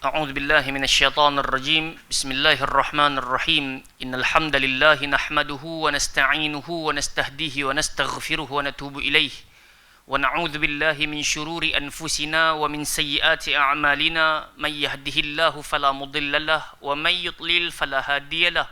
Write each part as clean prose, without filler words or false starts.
أعوذ بالله من الشيطان الرجيم بسم الله الرحمن الرحيم إن الحمد لله نحمده ونستعينه ونستهديه ونستغفره ونتوب إليه ونعوذ بالله من شرور أنفسنا ومن سيئات أعمالنا من يهده الله فلا مضل له ومن يضلل فلا هادي له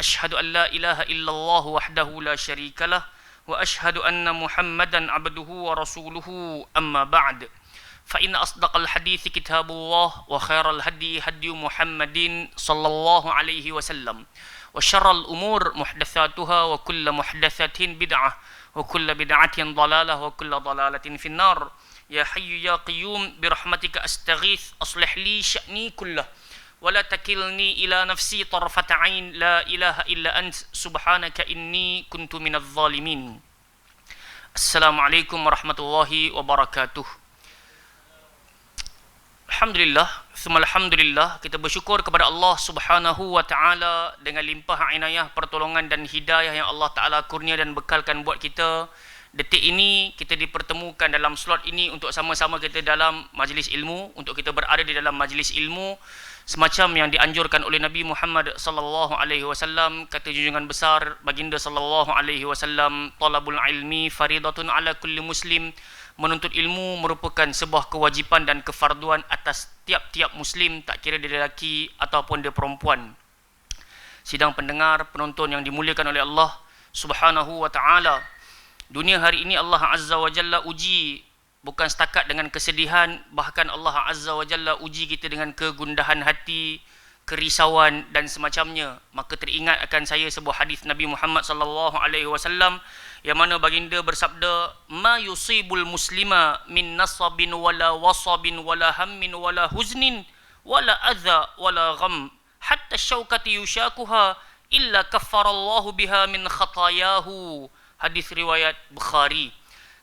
أشهد أن لا إله إلا الله وحده لا شريك له وأشهد أن محمدا عبده ورسوله أما بعد فإن أصدق الحديث كتاب الله وخير الهدي هدي محمد صلى الله عليه وسلم وشر الأمور محدثاتها وكل محدثة بدعة وكل بدعة ضلالة وكل ضلالة في النار يا حي يا قيوم برحمتك أستغيث أصلح لي شأني كله ولا تكلني إلى نفسي طرفة عين لا إله إلا أنت سبحانك إني كنت من الظالمين السلام عليكم ورحمة الله وبركاته. Alhamdulillah, Alhamdulillah, kita bersyukur kepada Allah Subhanahu wa taala dengan limpah inayah, pertolongan dan hidayah yang Allah taala kurnia dan bekalkan buat kita. Detik ini kita dipertemukan dalam slot ini untuk sama-sama kita dalam majlis ilmu, untuk kita berada di dalam majlis ilmu semacam yang dianjurkan oleh Nabi Muhammad sallallahu alaihi wasallam. Kata junjungan besar baginda sallallahu alaihi wasallam, talabul ilmi faridatun ala kulli muslim. Menuntut ilmu merupakan sebuah kewajipan dan kefarduan atas tiap-tiap muslim, tak kira dia lelaki ataupun dia perempuan. Sidang pendengar, penonton yang dimuliakan oleh Allah Subhanahu wa taala. Dunia hari ini Allah Azza wa Jalla uji bukan setakat dengan kesedihan, bahkan Allah Azza wa Jalla uji kita dengan kegundahan hati, kerisauan dan semacamnya. Maka teringat akan saya sebuah hadis Nabi Muhammad sallallahu alaihi wasallam yang mana baginda bersabda, ma yusibul muslima min nasabin wala wasabin wala hammin wala huznin wala adha wala gham hatta syaukati yushakuha illa kaffarallahu biha min khatayahu. Hadis riwayat Bukhari.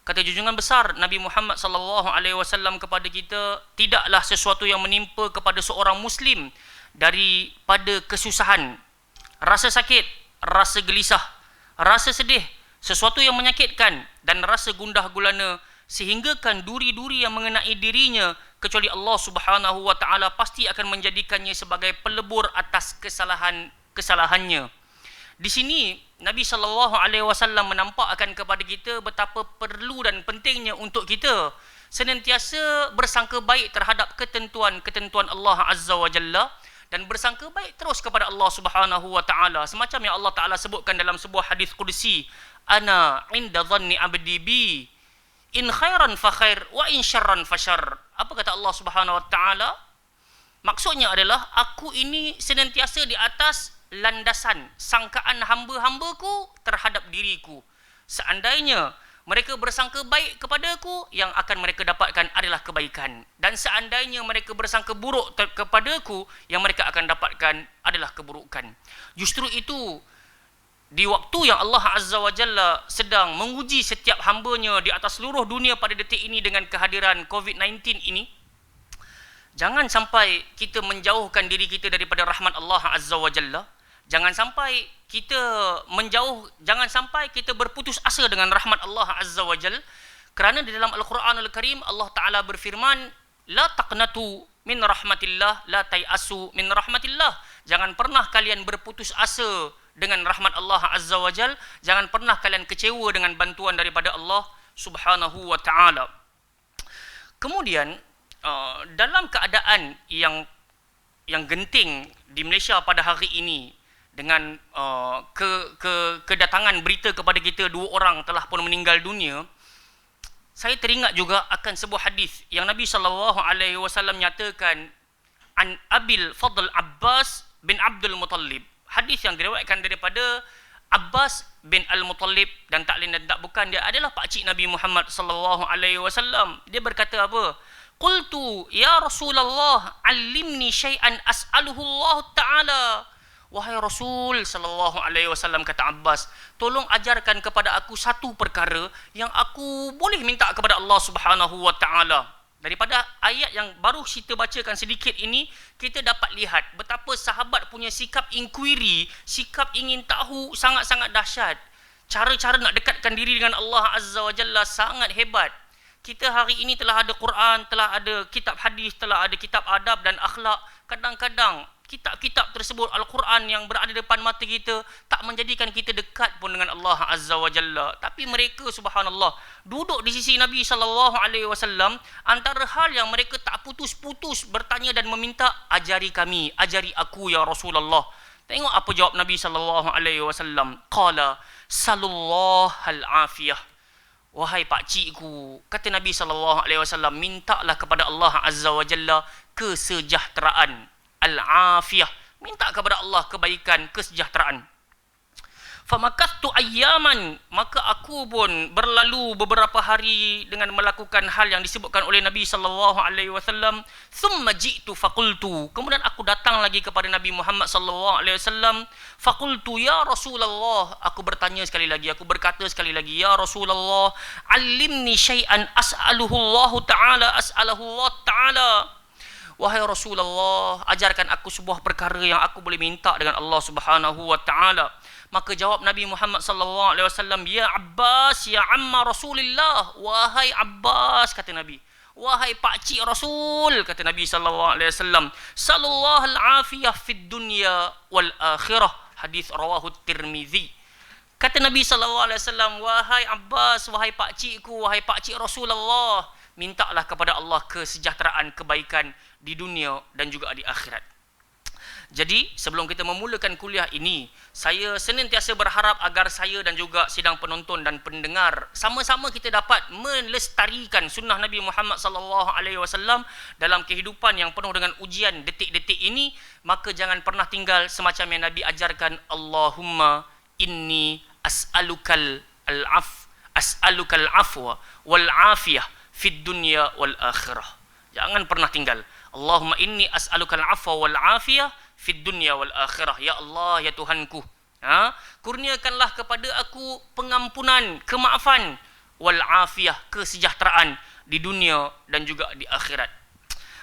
Kata junjungan besar Nabi Muhammad sallallahu alaihi wasallam kepada kita, tidaklah sesuatu yang menimpa kepada seorang muslim daripada kesusahan, rasa sakit, rasa gelisah, rasa sedih, sesuatu yang menyakitkan dan rasa gundah gulana sehinggakan duri-duri yang mengenai dirinya, kecuali Allah Subhanahu wa taala pasti akan menjadikannya sebagai pelebur atas kesalahannya. Di sini Nabi sallallahu alaihi wasallam menampakkan kepada kita betapa perlu dan pentingnya untuk kita senantiasa bersangka baik terhadap ketentuan-ketentuan Allah Azza wa Jalla dan bersangka baik terus kepada Allah Subhanahu wa taala, semacam yang Allah taala sebutkan dalam sebuah hadis qudsi, ana inda dhanni abdi bi in khairan fa khair wa in syarran fa syarr. Apa kata Allah Subhanahu wa taala? Maksudnya adalah aku ini senantiasa di atas landasan sangkaan hamba-hambaku terhadap diriku. Seandainya mereka bersangka baik kepadaku, yang akan mereka dapatkan adalah kebaikan. Dan seandainya mereka bersangka buruk kepadaku, yang mereka akan dapatkan adalah keburukan. Justru itu, di waktu yang Allah Azza wa Jalla sedang menguji setiap hambanya di atas seluruh dunia pada detik ini dengan kehadiran COVID-19 ini, jangan sampai kita menjauhkan diri kita daripada rahmat Allah Azza wa Jalla. Jangan sampai kita jangan sampai kita berputus asa dengan rahmat Allah Azza wa Jalla. Kerana di dalam Al-Quranul Karim Allah Ta'ala berfirman, la taqnatu min rahmatillah, la tayasu min rahmatillah. Jangan pernah kalian berputus asa dengan rahmat Allah Azza wa Jalla. Jangan pernah kalian kecewa dengan bantuan daripada Allah Subhanahu wa Ta'ala. Kemudian dalam keadaan yang genting di Malaysia pada hari ini, dengan kedatangan berita kepada kita 2 orang telah pun meninggal dunia, saya teringat juga akan sebuah hadis yang Nabi sallallahu alaihi wasallam nyatakan, an Abil Fadl Abbas bin Abdul Muttalib. Hadis yang diriwayatkan daripada Abbas bin Al-Muttalib, dan tak lain dan tak bukan, dia adalah pakcik Nabi Muhammad sallallahu alaihi wasallam. Dia berkata apa? Qultu ya Rasulullah, allimni syai'an as'aluhu Allah Ta'ala. Wahai Rasul sallallahu alaihi wasallam, kata Abbas, tolong ajarkan kepada aku satu perkara yang aku boleh minta kepada Allah Subhanahu wa taala. Daripada ayat yang baru kita bacakan sedikit ini, kita dapat lihat betapa sahabat punya sikap inquiry, sikap ingin tahu sangat-sangat dahsyat. Cara-cara nak dekatkan diri dengan Allah Azza wa Jalla sangat hebat. Kita hari ini telah ada Quran, telah ada kitab hadis, telah ada kitab adab dan akhlak. Kadang-kadang kitab-kitab tersebut, Al-Quran yang berada depan mata kita, tak menjadikan kita dekat pun dengan Allah Azza wa Jalla. Tapi mereka, subhanallah, duduk di sisi Nabi SAW, antara hal yang mereka tak putus-putus bertanya dan meminta, ajari kami, ajari aku ya Rasulullah. Tengok apa jawab Nabi SAW. Qala salullahal afiyah. Wahai pakcikku, kata Nabi SAW, mintalah kepada Allah Azza wa Jalla kesejahteraan. Al-afiyah, minta kepada Allah kebaikan, kesejahteraan. Famakattu ayyaman, maka aku pun berlalu beberapa hari dengan melakukan hal yang disebutkan oleh Nabi SAW. Thumma ji'tu faqultu, kemudian aku datang lagi kepada Nabi Muhammad SAW. Faqultu ya Rasulullah, aku bertanya sekali lagi, aku berkata sekali lagi, ya Rasulullah, alimni syai'an as'aluhu Allah Ta'ala. Wahai Rasulullah, ajarkan aku sebuah perkara yang aku boleh minta dengan Allah Subhanahu wa taala. Maka jawab Nabi Muhammad sallallahu alaihi wasallam, ya Abbas, ya amma Rasulillah. Wahai Abbas, kata Nabi. Wahai pakcik Rasul, kata Nabi sallallahu alaihi wasallam, sallallahu al-afiyah fid dunya wal akhirah. Hadis rawahu Tirmizi. Kata Nabi sallallahu alaihi wasallam, wahai Abbas, wahai pakcikku, wahai pakcik Rasulullah, mintalah kepada Allah kesejahteraan, kebaikan di dunia dan juga di akhirat. Jadi, sebelum kita memulakan kuliah ini, saya senantiasa berharap agar saya dan juga sidang penonton dan pendengar sama-sama kita dapat melestarikan sunnah Nabi Muhammad SAW dalam kehidupan yang penuh dengan ujian detik-detik ini. Maka jangan pernah tinggal semacam yang Nabi ajarkan, Allahumma inni as'alukal afwa wal afiyah fid dunya wal akhirah. Jangan pernah tinggal. Allahumma inni as'alukal afwa wal afiyah fid dunya wal akhirah. Ya Allah, ya Tuhanku, kurniakanlah kepada aku pengampunan, kemaafan, wal afiyah, kesejahteraan di dunia dan juga di akhirat.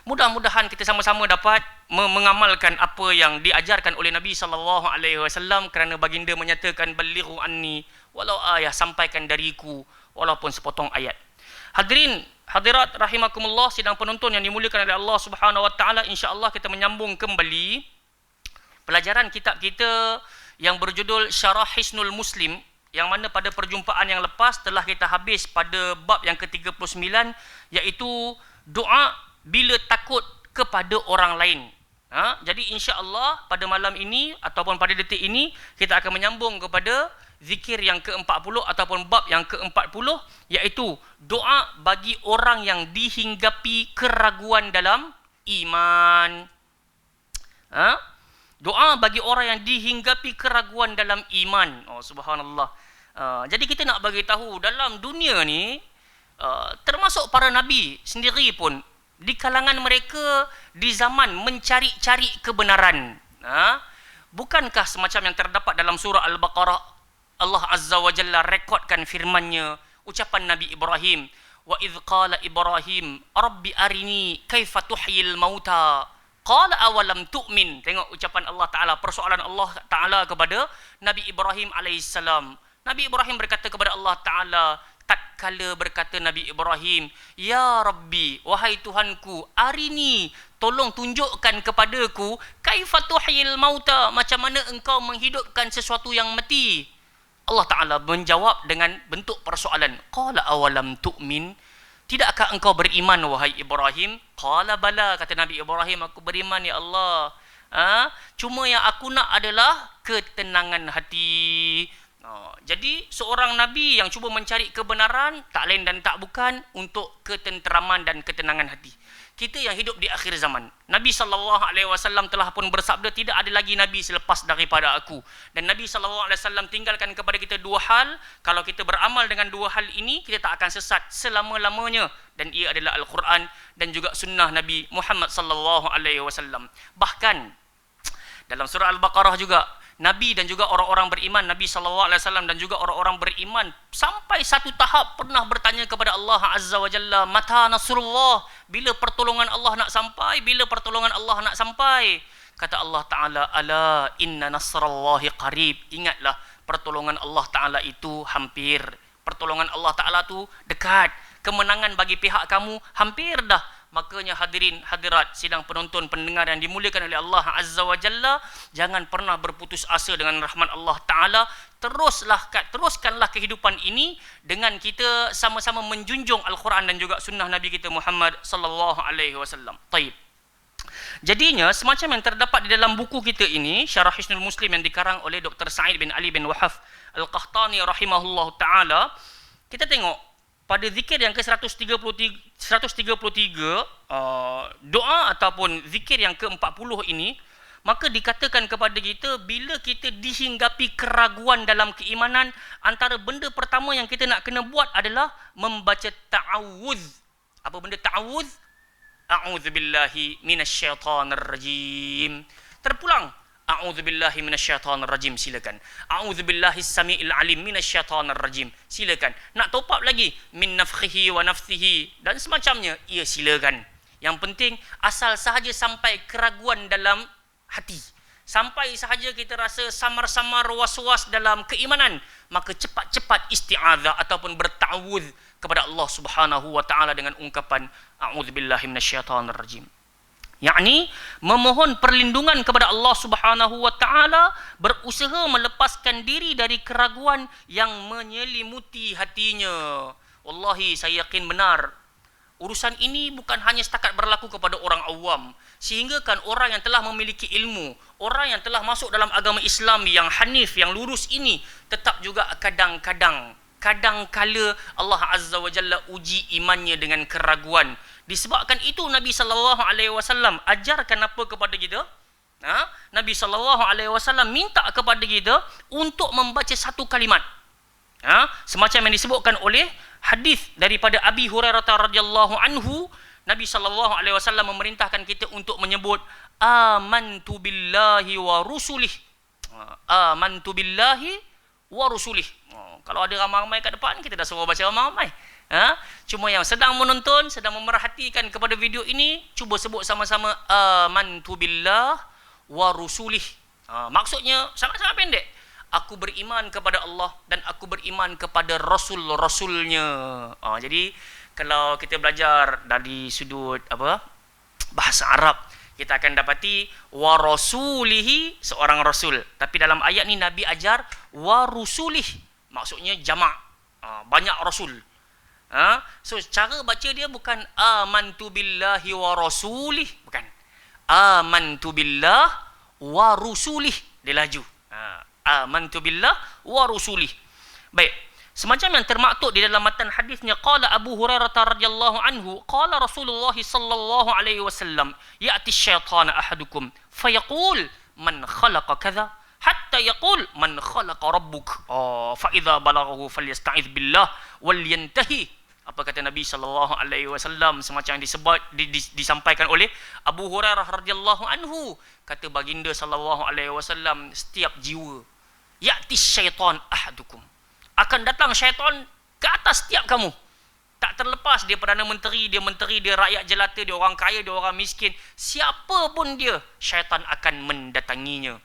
Mudah-mudahan kita sama-sama dapat mengamalkan apa yang diajarkan oleh Nabi SAW, kerana baginda menyatakan, balighu anni walau ayah, sampaikan dariku walaupun sepotong ayat. Hadirin, hadirat rahimakumullah, sidang penonton yang dimuliakan oleh Allah Subhanahu wa taala, insya-Allah kita menyambung kembali pelajaran kitab kita yang berjudul Syarah Hisnul Muslim, yang mana pada perjumpaan yang lepas telah kita habis pada bab yang ke-39, iaitu doa bila takut kepada orang lain. Jadi insya-Allah pada malam ini ataupun pada detik ini kita akan menyambung kepada zikir yang ke-40 ataupun bab yang ke-40, iaitu doa bagi orang yang dihinggapi keraguan dalam iman. Doa bagi orang yang dihinggapi keraguan dalam iman. Oh, subhanallah. Jadi kita nak bagi tahu dalam dunia ni, termasuk para nabi sendiri pun, di kalangan mereka di zaman mencari-cari kebenaran. Bukankah semacam yang terdapat dalam surah Al-Baqarah, Allah Azza wa Jalla rekodkan firman-Nya, ucapan Nabi Ibrahim, wa idh qala Ibrahim rabbi arini kaifa tuhyil mauta qala awalam tu'min. Tengok ucapan Allah Ta'ala, persoalan Allah Ta'ala kepada Nabi Ibrahim AS. Nabi Ibrahim berkata kepada Allah Ta'ala, tatkala berkata Nabi Ibrahim, ya Rabbi, wahai Tuhanku, arini, tolong tunjukkan kepadaku, kaifa tuhyil mauta, macam mana engkau menghidupkan sesuatu yang mati. Allah Ta'ala menjawab dengan bentuk persoalan, qala awalam tu'min, tidakkah engkau beriman wahai Ibrahim? Qala bala, kata Nabi Ibrahim, aku beriman ya Allah. Cuma yang aku nak adalah ketenangan hati. Jadi seorang Nabi yang cuba mencari kebenaran, tak lain dan tak bukan untuk ketenteraman dan ketenangan hati. Kita yang hidup di akhir zaman, Nabi SAW telah pun bersabda, tidak ada lagi Nabi selepas daripada aku. Dan Nabi SAW tinggalkan kepada kita dua hal. Kalau kita beramal dengan dua hal ini, kita tak akan sesat selama-lamanya. Dan ia adalah Al-Quran dan juga sunnah Nabi Muhammad SAW. Bahkan dalam surah Al-Baqarah juga, Nabi dan juga orang-orang beriman, Nabi SAW dan juga orang-orang beriman sampai satu tahap pernah bertanya kepada Allah Azza wa Jalla, mata nasrullah, bila pertolongan Allah nak sampai, bila pertolongan Allah nak sampai. Kata Allah Ta'ala, ala inna nasrallahi qarib, ingatlah pertolongan Allah Ta'ala itu hampir, pertolongan Allah Ta'ala tu dekat. kemenangan bagi pihak kamu hampir dah. Makanya hadirin hadirat sidang penonton pendengar yang dimuliakan oleh Allah Azza wa Jalla, jangan pernah berputus asa dengan rahmat Allah Ta'ala. Teruskanlah kehidupan ini dengan kita sama-sama menjunjung Al-Quran dan juga sunnah Nabi kita Muhammad sallallahu alaihi wasallam. Taib. Jadinya semacam yang terdapat di dalam buku kita ini, Syarah Hisnul Muslim yang dikarang oleh Dr. Sa'id bin Ali bin Wahaf Al-Qahtani rahimahullah ta'ala, kita tengok pada zikir yang ke-133 doa ataupun zikir yang ke-40 ini, maka dikatakan kepada kita, bila kita dihinggapi keraguan dalam keimanan, antara benda pertama yang kita nak kena buat adalah membaca ta'awudz. Apa benda ta'awudz? A'udzubillahi minasyaitonirrajim. Terpulang. A'udzubillahi minasyaitonirrajim, silakan. A'udzubillahis samiil alim minasyaitonirrajim, silakan. Nak top up lagi, min nafkhihi wa nafthihi dan semacamnya, ya silakan. Yang penting asal sahaja sampai keraguan dalam hati, sampai sahaja kita rasa samar-samar was-was dalam keimanan, maka cepat-cepat isti'adzah ataupun berta'awudz kepada Allah Subhanahu wa taala dengan ungkapan a'udzubillahi minasyaitonirrajim. Yakni memohon perlindungan kepada Allah Subhanahu wa taala, berusaha melepaskan diri dari keraguan yang menyelimuti hatinya. Wallahi saya yakin benar, urusan ini bukan hanya setakat berlaku kepada orang awam, sehingga kan orang yang telah memiliki ilmu, orang yang telah masuk dalam agama Islam yang hanif, yang lurus ini, tetap juga kadang-kala Allah Azza wa Jalla uji imannya dengan keraguan. Disebabkan itu Nabi SAW ajarkan apa kepada kita? Nabi SAW minta kepada kita untuk membaca satu kalimat. Semacam yang disebutkan oleh hadis daripada Abi Hurairah radhiyallahu anhu, Nabi SAW memerintahkan kita untuk menyebut amantu billahi wa rusulih. Amantu billahi wa rusulih. Kalau ada ramai-ramai kat depan, kita dah suruh baca ramai-ramai. Cuma yang sedang menonton, sedang memerhatikan kepada video ini, cuba sebut sama-sama amantu billah wa rusulih. Maksudnya sangat-sangat pendek. Aku beriman kepada Allah dan aku beriman kepada Rasul-Rasulnya. Jadi kalau kita belajar dari sudut bahasa Arab, kita akan dapati wa rasulihi, seorang rasul. Tapi dalam ayat ni Nabi ajar wa rusulih, maksudnya jamak, banyak rasul. So cara baca dia bukan amantu billahi wa rasulih, bukan. Amantu billah wa rusulih, dia laju. Amantu billah wa rusulih. Baik, semacam yang termaktub di dalam matan hadisnya, qala Abu Hurairah radhiyallahu anhu, qala Rasulullah sallallahu alaihi wasallam, ya'ti asy-syaitanu ahadukum fayaqul man khalaqa kadza hatta yaqul man khalaqa rabbuk. Fa idza balaghahu falyasta'iz billah wal yantahi. Apa kata Nabi sallallahu alaihi wasallam, semacam yang disampaikan oleh Abu Hurairah radhiyallahu anhu, kata baginda sallallahu alaihi wasallam, setiap jiwa, ya'ti syaitan ahadukum, akan datang syaitan ke atas setiap kamu. Tak terlepas dia Perdana Menteri, dia rakyat jelata, dia orang kaya, dia orang miskin, siapa pun dia, syaitan akan mendatanginya.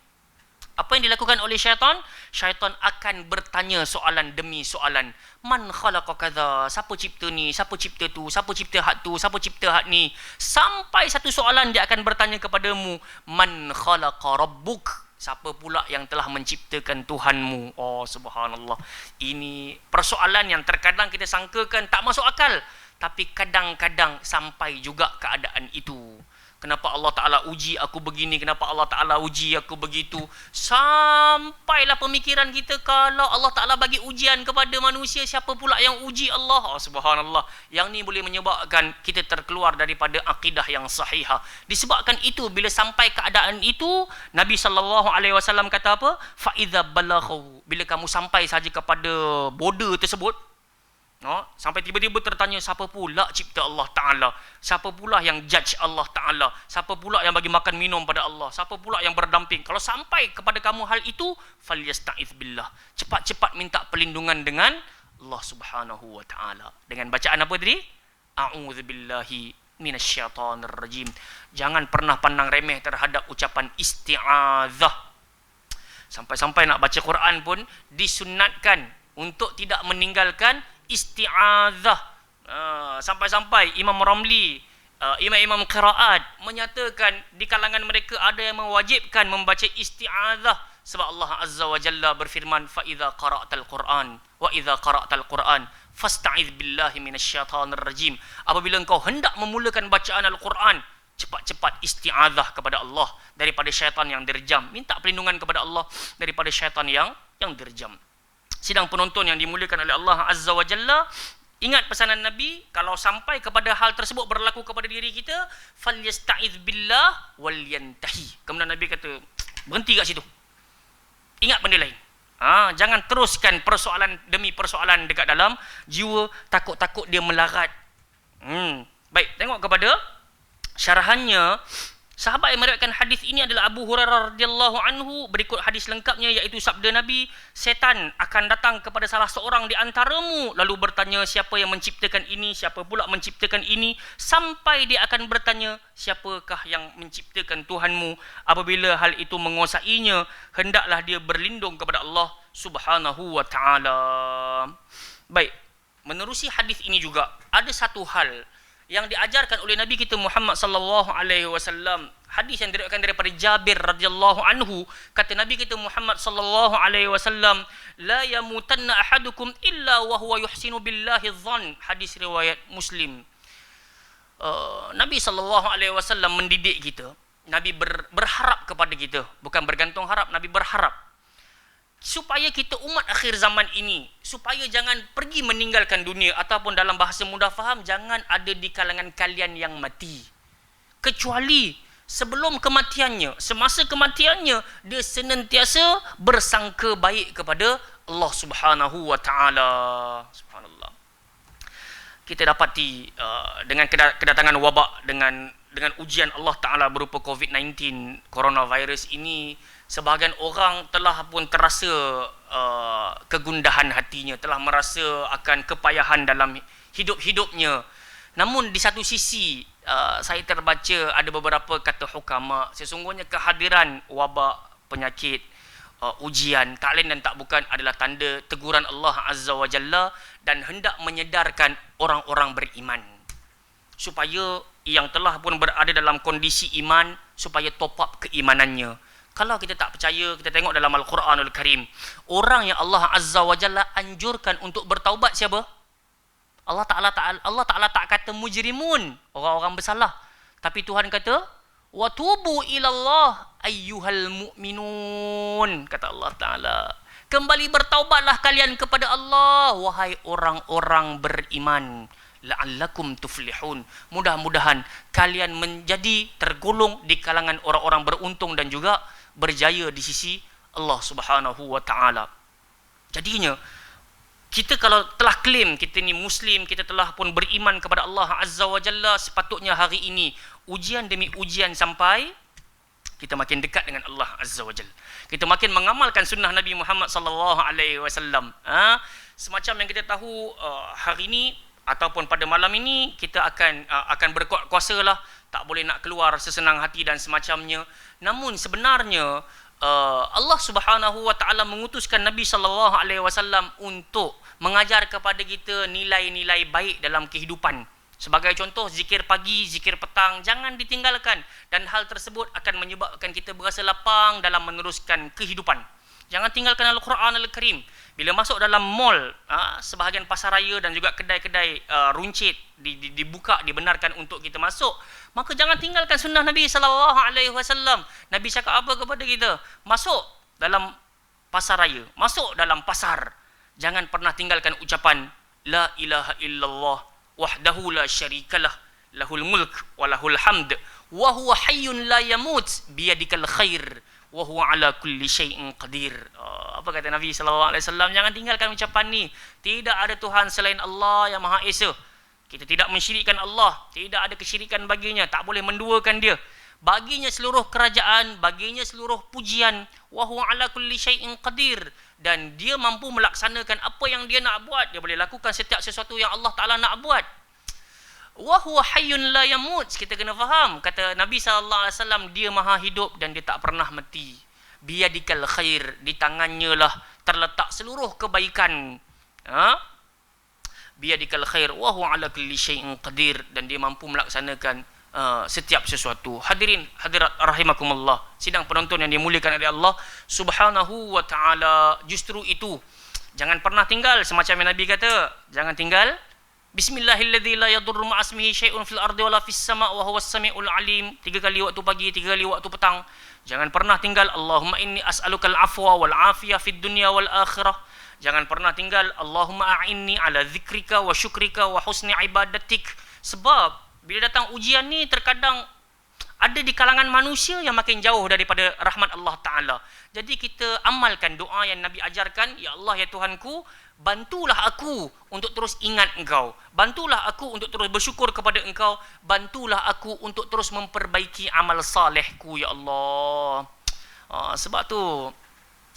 Apa yang dilakukan oleh syaitan? Syaitan akan bertanya soalan demi soalan. Man khalaqa kadza? Siapa cipta ni? Siapa cipta tu? Siapa cipta hak tu? Siapa cipta hak ni? Sampai satu soalan dia akan bertanya kepadamu, man khalaqa rabbuk? Siapa pula yang telah menciptakan Tuhanmu? Subhanallah. Ini persoalan yang terkadang kita sangkakan tak masuk akal, tapi kadang-kadang sampai juga keadaan itu. Kenapa Allah Ta'ala uji aku begini? Kenapa Allah Ta'ala uji aku begitu? Sampailah pemikiran kita, kalau Allah Ta'ala bagi ujian kepada manusia, siapa pula yang uji Allah? Subhanallah. Yang ni boleh menyebabkan kita terkeluar daripada akidah yang sahihah. Disebabkan itu, bila sampai keadaan itu, Nabi SAW kata apa? Fa'idha balaghu. Bila kamu sampai saja kepada border tersebut, sampai tiba-tiba tertanya, siapa pula cipta Allah Ta'ala? Siapa pula yang judge Allah Ta'ala? Siapa pula yang bagi makan minum pada Allah? Siapa pula yang berdamping? Kalau sampai kepada kamu hal itu, falyasta'iz billah. Cepat-cepat minta perlindungan dengan Allah Subhanahu wa Ta'ala. Dengan bacaan apa tadi? A'udzubillahi minasyaitonirrajim. Jangan pernah pandang remeh terhadap ucapan isti'adzah. Sampai-sampai nak baca Quran pun disunatkan untuk tidak meninggalkan isti'adzah. Sampai-sampai Imam Ramli, imam-imam qiraat menyatakan di kalangan mereka ada yang mewajibkan membaca isti'adzah sebab Allah Azza wa Jalla berfirman fa idza qara'tal Qur'an wa idza qara'tal Qur'an fasta'iz billahi minasyaitonir rajim. Apabila engkau hendak memulakan bacaan Al-Quran, cepat-cepat isti'adzah kepada Allah daripada syaitan yang dirjam. Minta perlindungan kepada Allah daripada syaitan yang dirjam. Sidang penonton yang dimuliakan oleh Allah Azza wa Jalla, ingat pesanan Nabi, kalau sampai kepada hal tersebut berlaku kepada diri kita, falyasta'iz billah wal yantahi. Kemudian Nabi kata, berhenti kat situ. Ingat benda lain. Jangan teruskan persoalan demi persoalan dekat dalam jiwa, takut-takut dia melarat. Baik, tengok kepada syarahannya. Sahabat yang meriwayatkan hadis ini adalah Abu Hurairah radhiyallahu anhu. Berikut hadis lengkapnya, iaitu sabda Nabi, setan akan datang kepada salah seorang di antaramu lalu bertanya, siapa yang menciptakan ini, siapa pula menciptakan ini, sampai dia akan bertanya, siapakah yang menciptakan Tuhanmu? Apabila hal itu menguasainya, hendaklah dia berlindung kepada Allah Subhanahu wa taala. Baik, menerusi hadis ini juga ada satu hal yang diajarkan oleh Nabi kita Muhammad sallallahu alaihi wasallam. Hadis yang diriwayatkan daripada Jabir radhiyallahu anhu, kata Nabi kita Muhammad sallallahu alaihi wasallam, la yamutanna ahadukum illa wa huwa yuhsinu billahi dhann. Hadis riwayat Muslim. Nabi sallallahu alaihi wasallam mendidik kita. Nabi berharap kepada kita, bukan bergantung harap, Nabi berharap supaya kita umat akhir zaman ini, supaya jangan pergi meninggalkan dunia, ataupun dalam bahasa mudah faham, jangan ada di kalangan kalian yang mati, kecuali sebelum kematiannya, semasa kematiannya, dia senantiasa bersangka baik kepada Allah Subhanahu wa taala. Subhanallah. Kita dapati dengan kedatangan wabak, dengan ujian Allah Taala berupa COVID-19, coronavirus ini, sebahagian orang telah pun terasa kegundahan hatinya, telah merasa akan kepayahan dalam hidup-hidupnya. Namun di satu sisi, saya terbaca ada beberapa kata hukama, sesungguhnya kehadiran wabak, penyakit, ujian, tak lain dan tak bukan adalah tanda teguran Allah Azza wa Jalla, dan hendak menyedarkan orang-orang beriman supaya yang telah pun berada dalam kondisi iman, supaya top up keimanannya. Kalau kita tak percaya, kita tengok dalam Al-Quranul Karim, orang yang Allah Azza wa Jalla anjurkan untuk bertaubat siapa? Allah Ta'ala tak kata mujrimun, orang-orang bersalah. Tapi Tuhan kata, wa tubu ilallah ayyuhal mu'minun. Kata Allah Ta'ala, kembali bertaubatlah kalian kepada Allah, wahai orang-orang beriman. La'allakum tuflihun. Mudah-mudahan kalian menjadi tergolong di kalangan orang-orang beruntung dan juga berjaya di sisi Allah Subhanahu wa taala. Jadinya kita kalau telah klaim kita ni Muslim, kita telah pun beriman kepada Allah Azza wa Jalla, sepatutnya hari ini ujian demi ujian sampai kita makin dekat dengan Allah Azza wa Jalla. Kita makin mengamalkan sunnah Nabi Muhammad sallallahu alaihi wasallam. Semacam yang kita tahu, hari ini ataupun pada malam ini kita akan berkuat kuasa lah, tak boleh nak keluar sesenang hati dan semacamnya. Namun sebenarnya Allah Subhanahu wa taala mengutuskan Nabi sallallahu alaihi wasallam untuk mengajar kepada kita nilai-nilai baik dalam kehidupan. Sebagai contoh, zikir pagi, zikir petang jangan ditinggalkan, dan hal tersebut akan menyebabkan kita berasa lapang dalam meneruskan kehidupan. Jangan tinggalkan Al-Quran Al-Karim. Bila masuk dalam mall, sebahagian pasaraya dan juga kedai-kedai runcit dibuka, dibenarkan untuk kita masuk, maka jangan tinggalkan sunnah Nabi sallallahu alaihi wasallam. Nabi cakap apa kepada kita? Masuk dalam pasaraya, masuk dalam pasar, jangan pernah tinggalkan ucapan la ilaha illallah wahdahu la syarikalah lahul mulk wa lahul hamd wa huwa hayyun la yamut biyadikal khair wa huwa ala kulli syai'in qadir. Apa kata Nabi sallallahu alaihi wasallam? Jangan tinggalkan ucapan ni. Tidak ada Tuhan selain Allah yang Maha Esa. Kita tidak mensyirikkan Allah, tidak ada kesyirikan baginya, tak boleh menduakan dia. Baginya seluruh kerajaan, baginya seluruh pujian, wa huwa ala kulli syai'in qadir, dan dia mampu melaksanakan apa yang dia nak buat. Dia boleh lakukan setiap sesuatu yang Allah Taala nak buat. Wa huwa hayyun la yamut. Kita kena faham, kata Nabi sallallahu alaihi wasallam, dia Maha hidup dan dia tak pernah mati. Biyadikal khair, di tangannya lah terletak seluruh kebaikan. biyadikal khair wa huwa ala kulli syai'in qadir, dan dia mampu melaksanakan setiap sesuatu. Hadirin hadirat rahimakumullah, sidang penonton yang dimuliakan oleh Allah Subhanahu wa taala, justru itu jangan pernah tinggal, semacam yang Nabi kata, jangan tinggal. Bismillahilladzi la yadurru ma'asmihi syai'un fil ardi wala fis sama' wa huwas samiul alim. 3 kali waktu pagi, 3 kali waktu petang. Jangan pernah tinggal Allahumma inni as'alukal afwa wal afiyah fid dunya wal akhirah. Jangan pernah tinggal Allahumma a'inni ala zikrika wa syukrika wa husni ibadatik. Sebab bila datang ujian ni terkadang ada di kalangan manusia yang makin jauh daripada rahmat Allah Ta'ala. Jadi kita amalkan doa yang Nabi ajarkan, ya Allah ya Tuhanku, bantulah aku untuk terus ingat Engkau, bantulah aku untuk terus bersyukur kepada Engkau, bantulah aku untuk terus memperbaiki amal salehku ya Allah. Sebab tu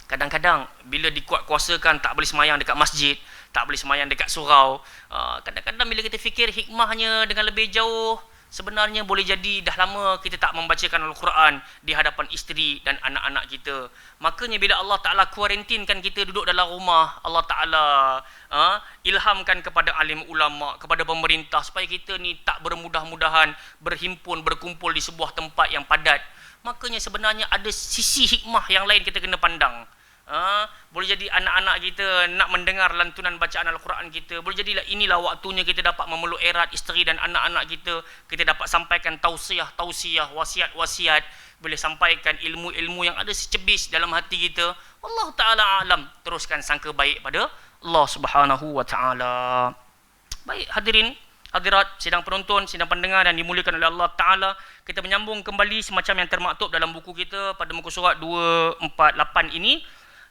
kadang-kadang bila dikuat kuasakan tak boleh semayang dekat masjid, tak boleh semayang dekat surau, kadang-kadang bila kita fikir hikmahnya dengan lebih jauh, sebenarnya boleh jadi dah lama kita tak membacakan Al-Quran di hadapan isteri dan anak-anak kita. Makanya bila Allah Ta'ala kuarantinkan kita duduk dalam rumah, Allah Ta'ala ilhamkan kepada alim ulama, kepada pemerintah, supaya kita ni tak bermudah-mudahan berhimpun, berkumpul di sebuah tempat yang padat. Makanya sebenarnya ada sisi hikmah yang lain kita kena pandang. Boleh jadi anak-anak kita nak mendengar lantunan bacaan Al-Quran kita. Boleh jadilah inilah waktunya kita dapat memeluk erat isteri dan anak-anak kita. Kita dapat sampaikan tausiah, wasiat-wasiat. Boleh sampaikan ilmu-ilmu yang ada secebis dalam hati kita. Allah Ta'ala alam. Teruskan sangka baik pada Allah Subhanahu wa Ta'ala. Baik hadirin, hadirat, sidang penonton, sidang pendengar yang dimuliakan oleh Allah Ta'ala, kita menyambung kembali semacam yang termaktub dalam buku kita pada muka surat 248 ini.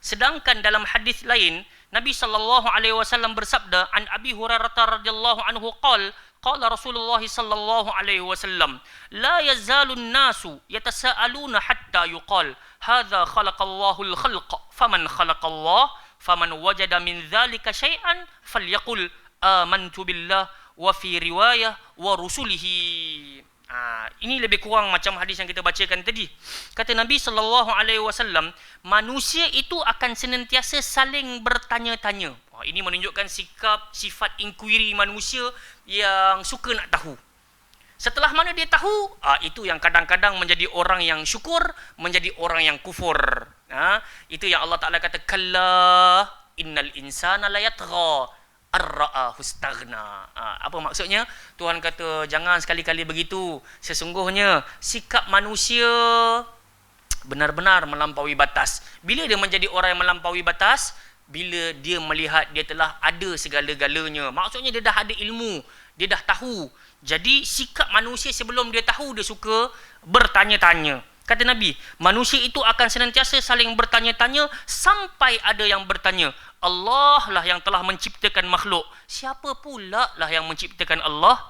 Sedangkan dalam hadis lain, Nabi sallallahu alaihi wasallam bersabda, an Abi Hurairah radhiyallahu anhu qala Rasulullah sallallahu alaihi wasallam, la yazalun nasu yatasaaluna hatta yuqal hadza khalaqallahu al-khalq faman khalaqallah faman wajada min dhalika syai'an falyaqul amantu billah wa fi riwayah wa rusulihi. Ini lebih kurang macam hadis yang kita bacakan tadi. Kata Nabi SAW, manusia itu akan senantiasa saling bertanya-tanya. Ini menunjukkan sikap, sifat inquiry manusia yang suka nak tahu. Setelah mana dia tahu, itu yang kadang-kadang menjadi orang yang syukur, menjadi orang yang kufur. Itu yang Allah Ta'ala kata, kalla innal insana la yatgha ar-ra'ahu istaghna. Apa maksudnya? Tuhan kata jangan sekali-kali begitu. Sesungguhnya sikap manusia benar-benar melampaui batas. Bila dia menjadi orang yang melampaui batas? Bila dia melihat dia telah ada segala-galanya. Maksudnya dia dah ada ilmu, dia dah tahu. Jadi sikap manusia sebelum dia tahu, dia suka bertanya-tanya. Kata Nabi, manusia itu akan senantiasa saling bertanya-tanya sampai ada yang bertanya, Allah lah yang telah menciptakan makhluk. Siapa pula lah yang menciptakan Allah?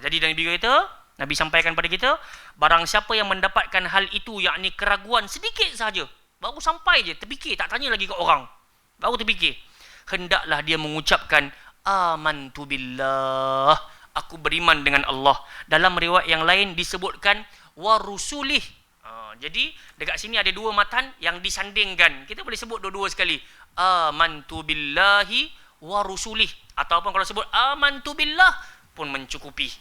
Jadi Nabi kata, Nabi sampaikan pada kita, barang siapa yang mendapatkan hal itu, yakni keraguan sedikit sahaja, baru sampai je, terfikir, tak tanya lagi ke orang, baru terfikir, hendaklah dia mengucapkan, amantu billah, aku beriman dengan Allah. Dalam riwayat yang lain disebutkan, wa rusulih. Jadi dekat sini ada dua matan yang disandingkan. Kita boleh sebut dua-dua sekali. Amantu billahi wa rusulih. Ataupun kalau sebut amantu billah pun mencukupi.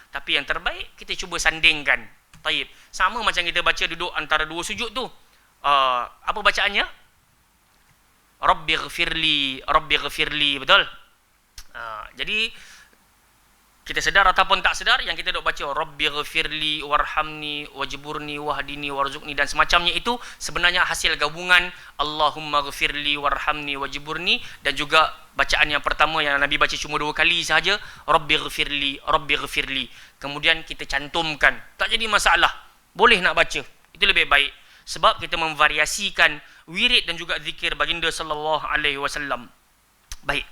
Tapi yang terbaik kita cuba sandingkan. Taib. Sama macam kita baca duduk antara dua sujud tu. Apa bacaannya? Rabbighfirli, Rabbighfirli. Betul? Jadi kita sedar ataupun tak sedar, yang kita dok baca Rabbighfirli warhamni wajburni wahdini warzuqni dan semacamnya itu sebenarnya hasil gabungan Allahumma ghfirli warhamni wajburni dan juga bacaan yang pertama yang Nabi baca cuma 2 kali sahaja, Rabbighfirli, Rabbighfirli. Kemudian kita cantumkan. Tak jadi masalah. Boleh nak baca. Itu lebih baik. Sebab kita memvariasikan wirid dan juga zikir baginda sallallahu alaihi wasallam. Baik.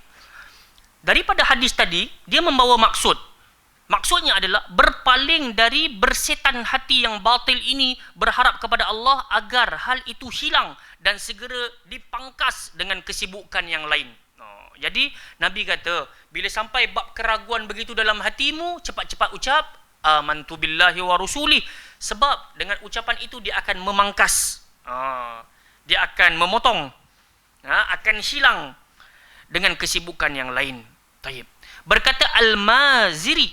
Daripada hadis tadi, dia membawa maksud. Maksudnya adalah berpaling dari bersetan hati yang batil ini, berharap kepada Allah agar hal itu hilang dan segera dipangkas dengan kesibukan yang lain. Jadi Nabi kata, bila sampai bab keraguan begitu dalam hatimu, cepat-cepat ucap amantu billahi wa rusulih. Sebab dengan ucapan itu dia akan memangkas, dia akan memotong, akan hilang dengan kesibukan yang lain. Taib. Berkata Al-Maziri,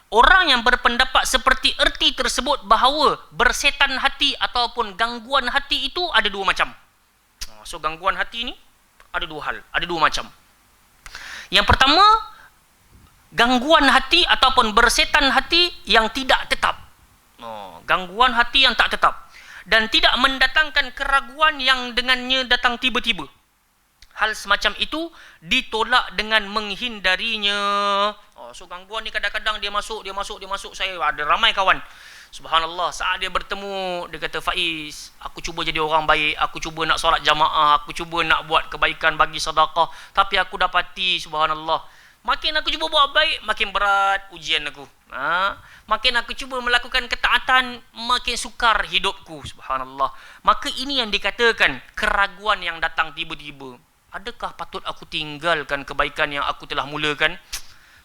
orang yang berpendapat seperti erti tersebut bahawa bersetan hati ataupun gangguan hati itu ada dua macam. So gangguan hati ni ada dua hal, ada dua macam. Yang pertama, gangguan hati ataupun bersetan hati yang tidak tetap. Gangguan hati yang tak tetap dan tidak mendatangkan keraguan yang dengannya datang tiba-tiba. Hal semacam itu ditolak dengan menghindarinya. So gangguan ni kadang-kadang dia masuk. Saya ada ramai kawan. Subhanallah, saat dia bertemu, dia kata, Faiz, aku cuba jadi orang baik, aku cuba nak solat jamaah, aku cuba nak buat kebaikan, bagi sedekah, tapi aku dapati, subhanallah, makin aku cuba buat baik, makin berat ujian aku. Makin aku cuba melakukan ketaatan, makin sukar hidupku. Subhanallah. Maka ini yang dikatakan keraguan yang datang tiba-tiba. Adakah patut aku tinggalkan kebaikan yang aku telah mulakan?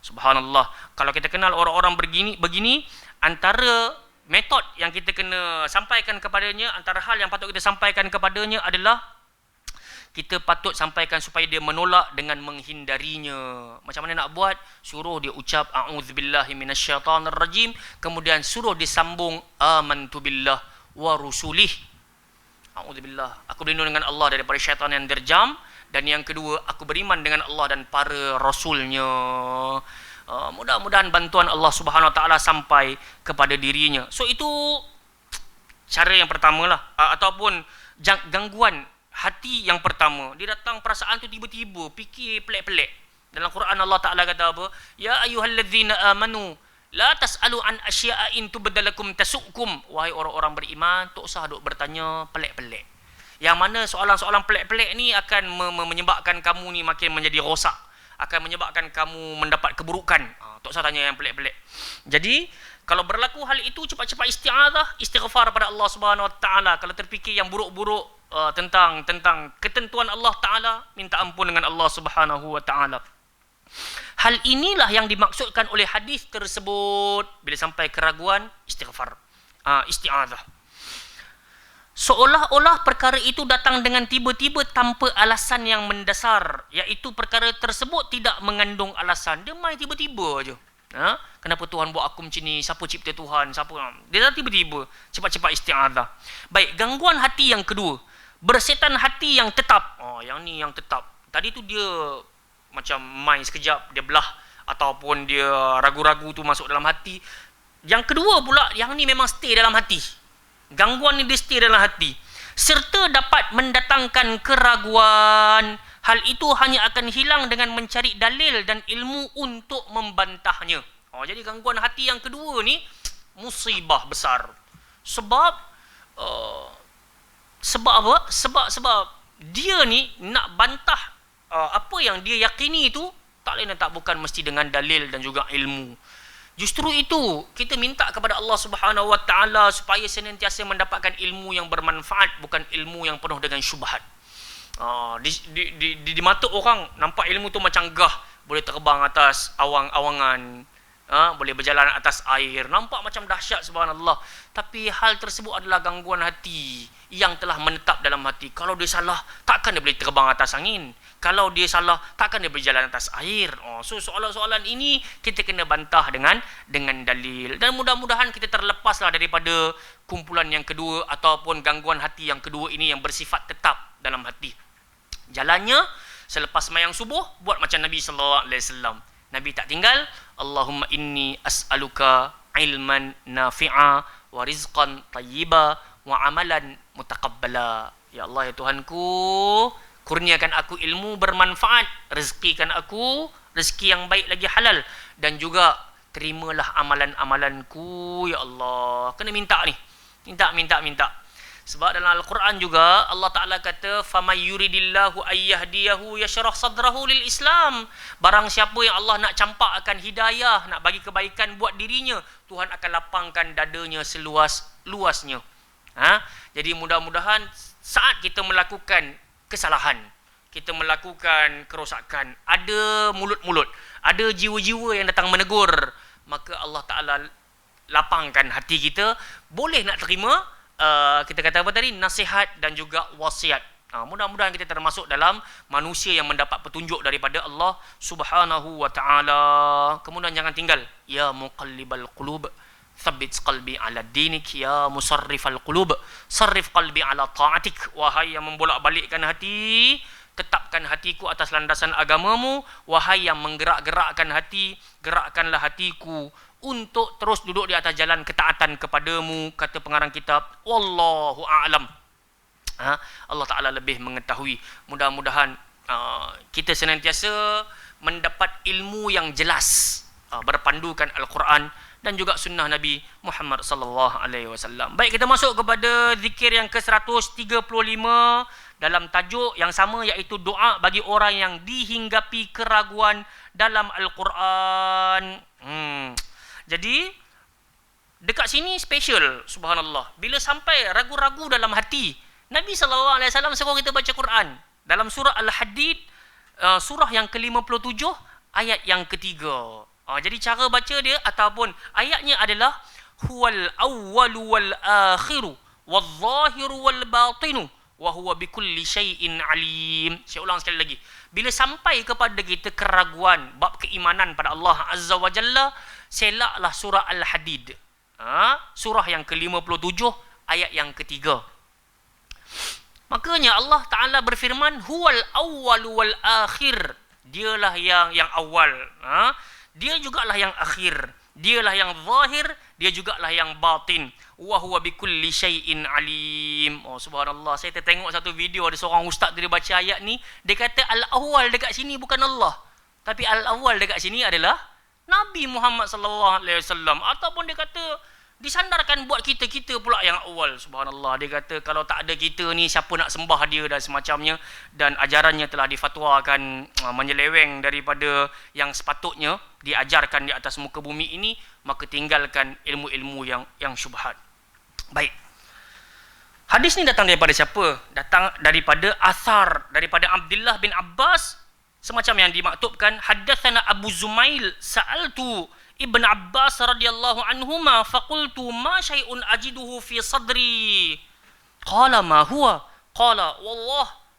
Subhanallah. Kalau kita kenal orang-orang begini, antara metod yang kita kena sampaikan kepadanya, antara hal yang patut kita sampaikan kepadanya adalah kita patut sampaikan supaya dia menolak dengan menghindarinya. Macam mana nak buat? Suruh dia ucap a'udzubillahi minasyaitanirrajim, kemudian suruh dia sambung amantu billah wa rusulih. A'udzubillah, aku berlindung dengan Allah daripada syaitan yang derjam. Dan yang kedua, aku beriman dengan Allah dan para rasulnya. Mudah-mudahan bantuan Allah Subhanahu Wa Taala sampai kepada dirinya. So itu cara yang pertama lah, ataupun gangguan hati yang pertama. Dia datang perasaan tu tiba-tiba, fikir pelik-pelik. Dalam Quran Allah Taala kata apa? Ya ayyuhallazina amanu la tas'alu an asya'in tubdalakum tasukum. Wahai orang-orang beriman, tak usah duk bertanya pelik-pelik. Yang mana soalan-soalan pelik-pelik ni akan menyebabkan kamu ni makin menjadi rosak, akan menyebabkan kamu mendapat keburukan. Tak usah tanya yang pelik-pelik. Jadi kalau berlaku hal itu, cepat-cepat istighfar pada Allah Subhanahu Wa Taala. Kalau terfikir yang buruk-buruk tentang ketentuan Allah Taala, minta ampun dengan Allah Subhanahu Wa Taala. Hal inilah yang dimaksudkan oleh hadis tersebut. Bila sampai keraguan, istighfar, isti'adzah. Seolah-olah perkara itu datang dengan tiba-tiba tanpa alasan yang mendasar, iaitu perkara tersebut tidak mengandung alasan. Dia main tiba-tiba aja. Kenapa Tuhan buat aku macam ni? Siapa cipta Tuhan? Siapa? Dia tiba-tiba. Cepat-cepat isti'adzah. Baik, gangguan hati yang kedua, bersetan hati yang tetap. Yang ni yang tetap. Tadi tu dia macam main sekejap, dia belah, ataupun dia ragu-ragu tu masuk dalam hati. Yang kedua pula, yang ni memang stay dalam hati. Gangguan ni dia stay dalam hati, serta dapat mendatangkan keraguan. Hal itu hanya akan hilang dengan mencari dalil dan ilmu untuk membantahnya. Jadi gangguan hati yang kedua ni musibah besar. Sebab apa? Sebab dia ni nak bantah apa yang dia yakini itu, tak lain dan tak bukan mesti dengan dalil dan juga ilmu. Justru itu kita minta kepada Allah Subhanahu Wa Taala supaya senantiasa mendapatkan ilmu yang bermanfaat, bukan ilmu yang penuh dengan syubhat. Di mata orang nampak ilmu tu macam gah, boleh terbang atas awang-awangan, boleh berjalan atas air, nampak macam dahsyat, subhanallah. Tapi hal tersebut adalah gangguan hati yang telah menetap dalam hati. Kalau dia salah, takkan dia boleh terbang atas angin. Kalau dia salah, takkan dia berjalan atas air. So soalan-soalan ini kita kena bantah dengan dalil. Dan mudah-mudahan kita terlepaslah daripada kumpulan yang kedua ataupun gangguan hati yang kedua ini yang bersifat tetap dalam hati. Jalannya, selepas sembahyang subuh, buat macam Nabi SAW. Nabi tak tinggal, Allahumma inni as'aluka ilman nafi'a wa rizqan tayyiba wa amalan mutaqabbala. Ya Allah, ya Tuhanku, kurniakan aku ilmu bermanfaat, rezekikan aku rezeki yang baik lagi halal, dan juga terimalah amalan-amalanku, ya Allah. Kena minta ni. Minta. Sebab dalam Al-Quran juga Allah Ta'ala kata, فَمَنْ يُرِدِ اللَّهُ أَيَّهْدِيَهُ يَشْرَحْ صَدْرَهُ لِلْإِسْلَامِ. Barang siapa yang Allah nak campakkan hidayah, nak bagi kebaikan buat dirinya, Tuhan akan lapangkan dadanya seluas-luasnya. Jadi mudah-mudahan saat kita melakukan kesalahan, kita melakukan kerosakan, ada mulut-mulut, ada jiwa-jiwa yang datang menegur, maka Allah Ta'ala lapangkan hati kita, boleh nak terima kita kata apa tadi, nasihat dan juga wasiat. Mudah-mudahan kita termasuk dalam manusia yang mendapat petunjuk daripada Allah Subhanahu wa taala. Kemudian jangan tinggal, ya muqallibal qulub thabbit qalbi ala dinik, ya musarrifal qulub sarrif qalbi ala ta'atik. Wahai yang membolak-balikkan hati, tetapkan hatiku atas landasan agamamu. Wahai yang menggerak-gerakkan hati, gerakkanlah hatiku untuk terus duduk di atas jalan ketaatan kepadamu. Kata pengarang kitab, wallahu a'lam. Allah Ta'ala lebih mengetahui. Mudah-mudahan kita senantiasa mendapat ilmu yang jelas, berpandukan Al-Quran dan juga sunnah Nabi Muhammad sallallahu alaihi wasallam. Baik, kita masuk kepada zikir yang ke-135 dalam tajuk yang sama, iaitu doa bagi orang yang dihinggapi keraguan dalam Al-Quran. Jadi dekat sini special, subhanallah. Bila sampai ragu-ragu dalam hati, Nabi SAW suruh kita baca Quran. Dalam surah Al-Hadid, surah yang ke-57, ayat yang ketiga. Jadi cara baca dia ataupun ayatnya adalah huwal awwalu wal akhiru wal zahiru wal batinu wa huwa bikulli syai'in alim. Saya ulang sekali lagi. Bila sampai kepada kita keraguan bab keimanan pada Allah Azza wa Jalla, selaklah surah Al-Hadid. Surah yang ke-57, ayat yang ketiga. Makanya Allah Ta'ala berfirman, huwal awwalu wal akhir. Dialah yang awal. Dia jugalah yang akhir. Dialah yang zahir. Dia jugalah yang batin. Wa huwa bikulli syai'in alim. Subhanallah. Saya tertengok satu video, ada seorang ustaz dia baca ayat ni. Dia kata al-awwal dekat sini bukan Allah. Tapi al-awwal dekat sini adalah Nabi Muhammad sallallahu alaihi wasallam. Ataupun dia kata disandarkan buat kita pula yang awal. Subhanallah. Dia kata kalau tak ada kita ni, siapa nak sembah dia dan semacamnya. Dan ajarannya telah difatwakan menyeleweng daripada yang sepatutnya diajarkan di atas muka bumi ini. Maka tinggalkan ilmu-ilmu yang syubhat. Baik, hadis ni datang daripada siapa? Datang daripada asar daripada Abdullah bin Abbas, semacam yang dimaktubkan, haddatsana Abu Zumail sa'altu Ibn Abbas radhiyallahu anhuma faqultu ma syai'un ajiduhu fi sadri. Qala ma huwa? Qala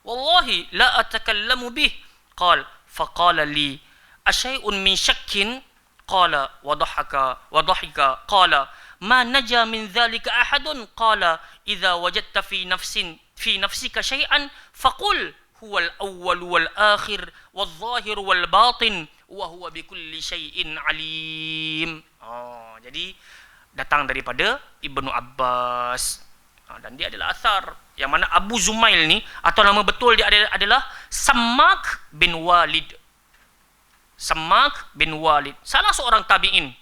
wallahi la atakallamu bih. Qala faqala li asyai'un min syakkin? Qala wa dhahika. Qala ma naja min dhalika ahadun? Qala idza wajadta fi nafsika syai'an faqul huwal awwal wal akhir wal zahir wal batin wa huwa bikulli syai'in alim. Jadi datang daripada Ibnu Abbas. Dan dia adalah asar yang mana Abu Zumail ni, atau nama betul dia adalah Sammak bin Walid. Sammak bin Walid, salah seorang tabi'in.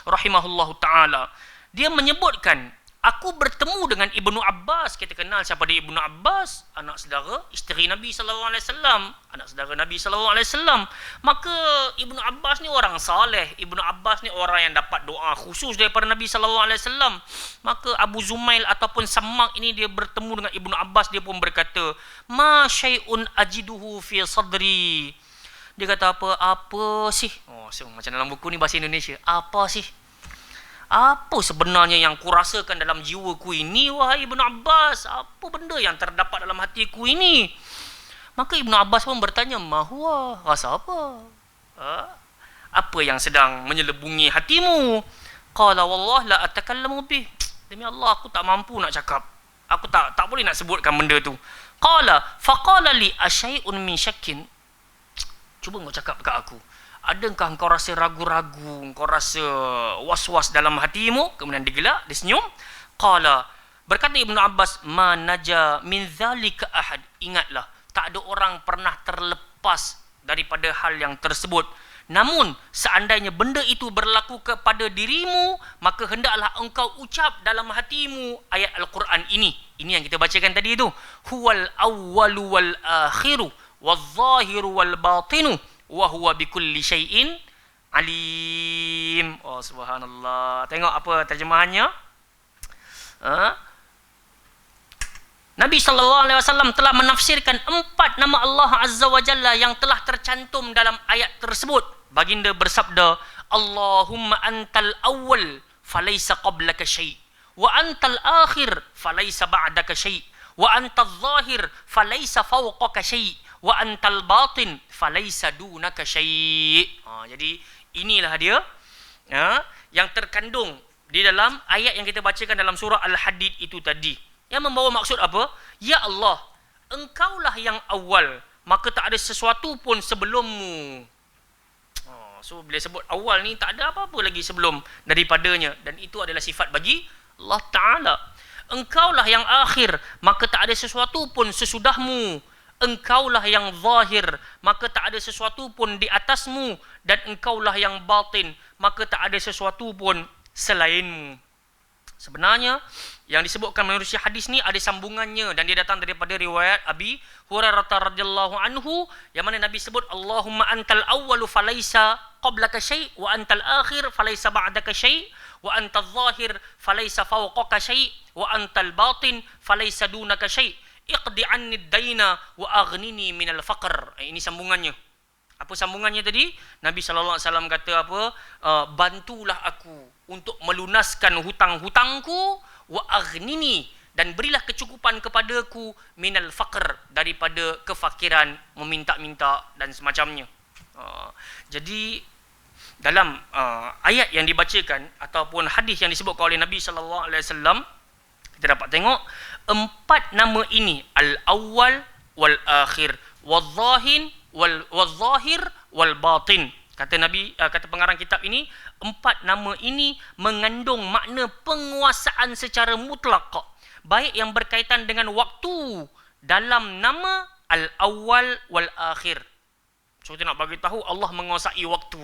Rahimahullahu ta'ala. Dia menyebutkan, aku bertemu dengan Ibnu Abbas. Kita kenal siapa dia Ibnu Abbas? Anak saudara isteri Nabi sallallahu alaihi wasallam, anak saudara Nabi sallallahu alaihi wasallam. Maka Ibnu Abbas ni orang saleh. Ibnu Abbas ni orang yang dapat doa khusus daripada Nabi sallallahu alaihi wasallam. Maka Abu Zumail ataupun Sammak ini, dia bertemu dengan Ibnu Abbas, dia pun berkata, ma syai'un ajiduhu fi sadri. Dia kata apa sih? Macam dalam buku ni bahasa Indonesia. Apa sih? Apa sebenarnya yang kurasakan dalam jiwaku ini, wahai Ibnu Abbas? Apa benda yang terdapat dalam hatiku ini? Maka Ibnu Abbas pun bertanya, mahua? Rasa apa? Apa yang sedang menyelubungi hatimu? Qala wallah la atakallamu bih. Demi Allah, aku tak mampu nak cakap. Aku tak boleh nak sebutkan benda tu. Qala faqala li asyai'un min syakkin. Cuba kau cakap dekat aku. Adakah kau rasa ragu-ragu, kau rasa was-was dalam hatimu? Kemudian digelak, dia senyum. Qala, berkata Ibnu Abbas, ma naja min zalika ahad. Ingatlah, tak ada orang pernah terlepas daripada hal yang tersebut. Namun, seandainya benda itu berlaku kepada dirimu, maka hendaklah engkau ucap dalam hatimu ayat Al-Quran ini. Ini yang kita bacakan tadi itu. Huwal awwalu wal akhiru wal zahiru wal batinu wa huwa bikulli syai'in alim. Subhanallah. Tengok apa terjemahannya. Nabi SAW telah menafsirkan 4 nama Allah Azza wa Jalla yang telah tercantum dalam ayat tersebut. Baginda bersabda, Allahumma antal awwal falaysa qablaka syai' wa antal akhir falaysa ba'daka syai' wa antal zahir falaysa fawqaka syai' wa antal batin falaysa dunaka syai'. Jadi inilah dia yang terkandung di dalam ayat yang kita bacakan dalam surah Al-Hadid itu tadi, yang membawa maksud apa? Ya Allah, engkaulah yang awal, maka tak ada sesuatu pun sebelummu. So bila sebut awal ni, tak ada apa-apa lagi sebelum daripadanya, dan itu adalah sifat bagi Allah Ta'ala. Engkaulah yang akhir, maka tak ada sesuatu pun sesudahmu. Engkaulah yang zahir, maka tak ada sesuatu pun di atasmu. Dan engkaulah yang batin, maka tak ada sesuatu pun selainmu. Sebenarnya yang disebutkan menerusi hadis ni ada sambungannya, dan dia datang daripada riwayat Abi Hurairah radhiyallahu anhu, yang mana Nabi sebut, Allahumma antal awwalu falaysa qablaka syai' wa antal akhir falaysa ba'daka syai' wa antal zahir falaysa fawqaka syai' wa antal batin falaysa dunaka syai' iqdi anni ad-daina wa aghnini minal faqr. Ini sambungannya. Apa sambungannya tadi? Nabi SAW kata apa? Bantulah aku untuk melunaskan hutang-hutangku, wa aghnini, dan berilah kecukupan kepadaku, minal faqr, daripada kefakiran, meminta-minta dan semacamnya. Jadi dalam ayat yang dibacakan ataupun hadis yang disebutkan oleh Nabi SAW, kita dapat tengok 4 nama ini, al-awwal wal akhir wal zahir wal batin. Kata Nabi, kata pengarang kitab ini, 4 nama ini mengandung makna penguasaan secara mutlak, baik yang berkaitan dengan waktu dalam nama al-awwal wal akhir. So kita nak bagi tahu Allah menguasai waktu,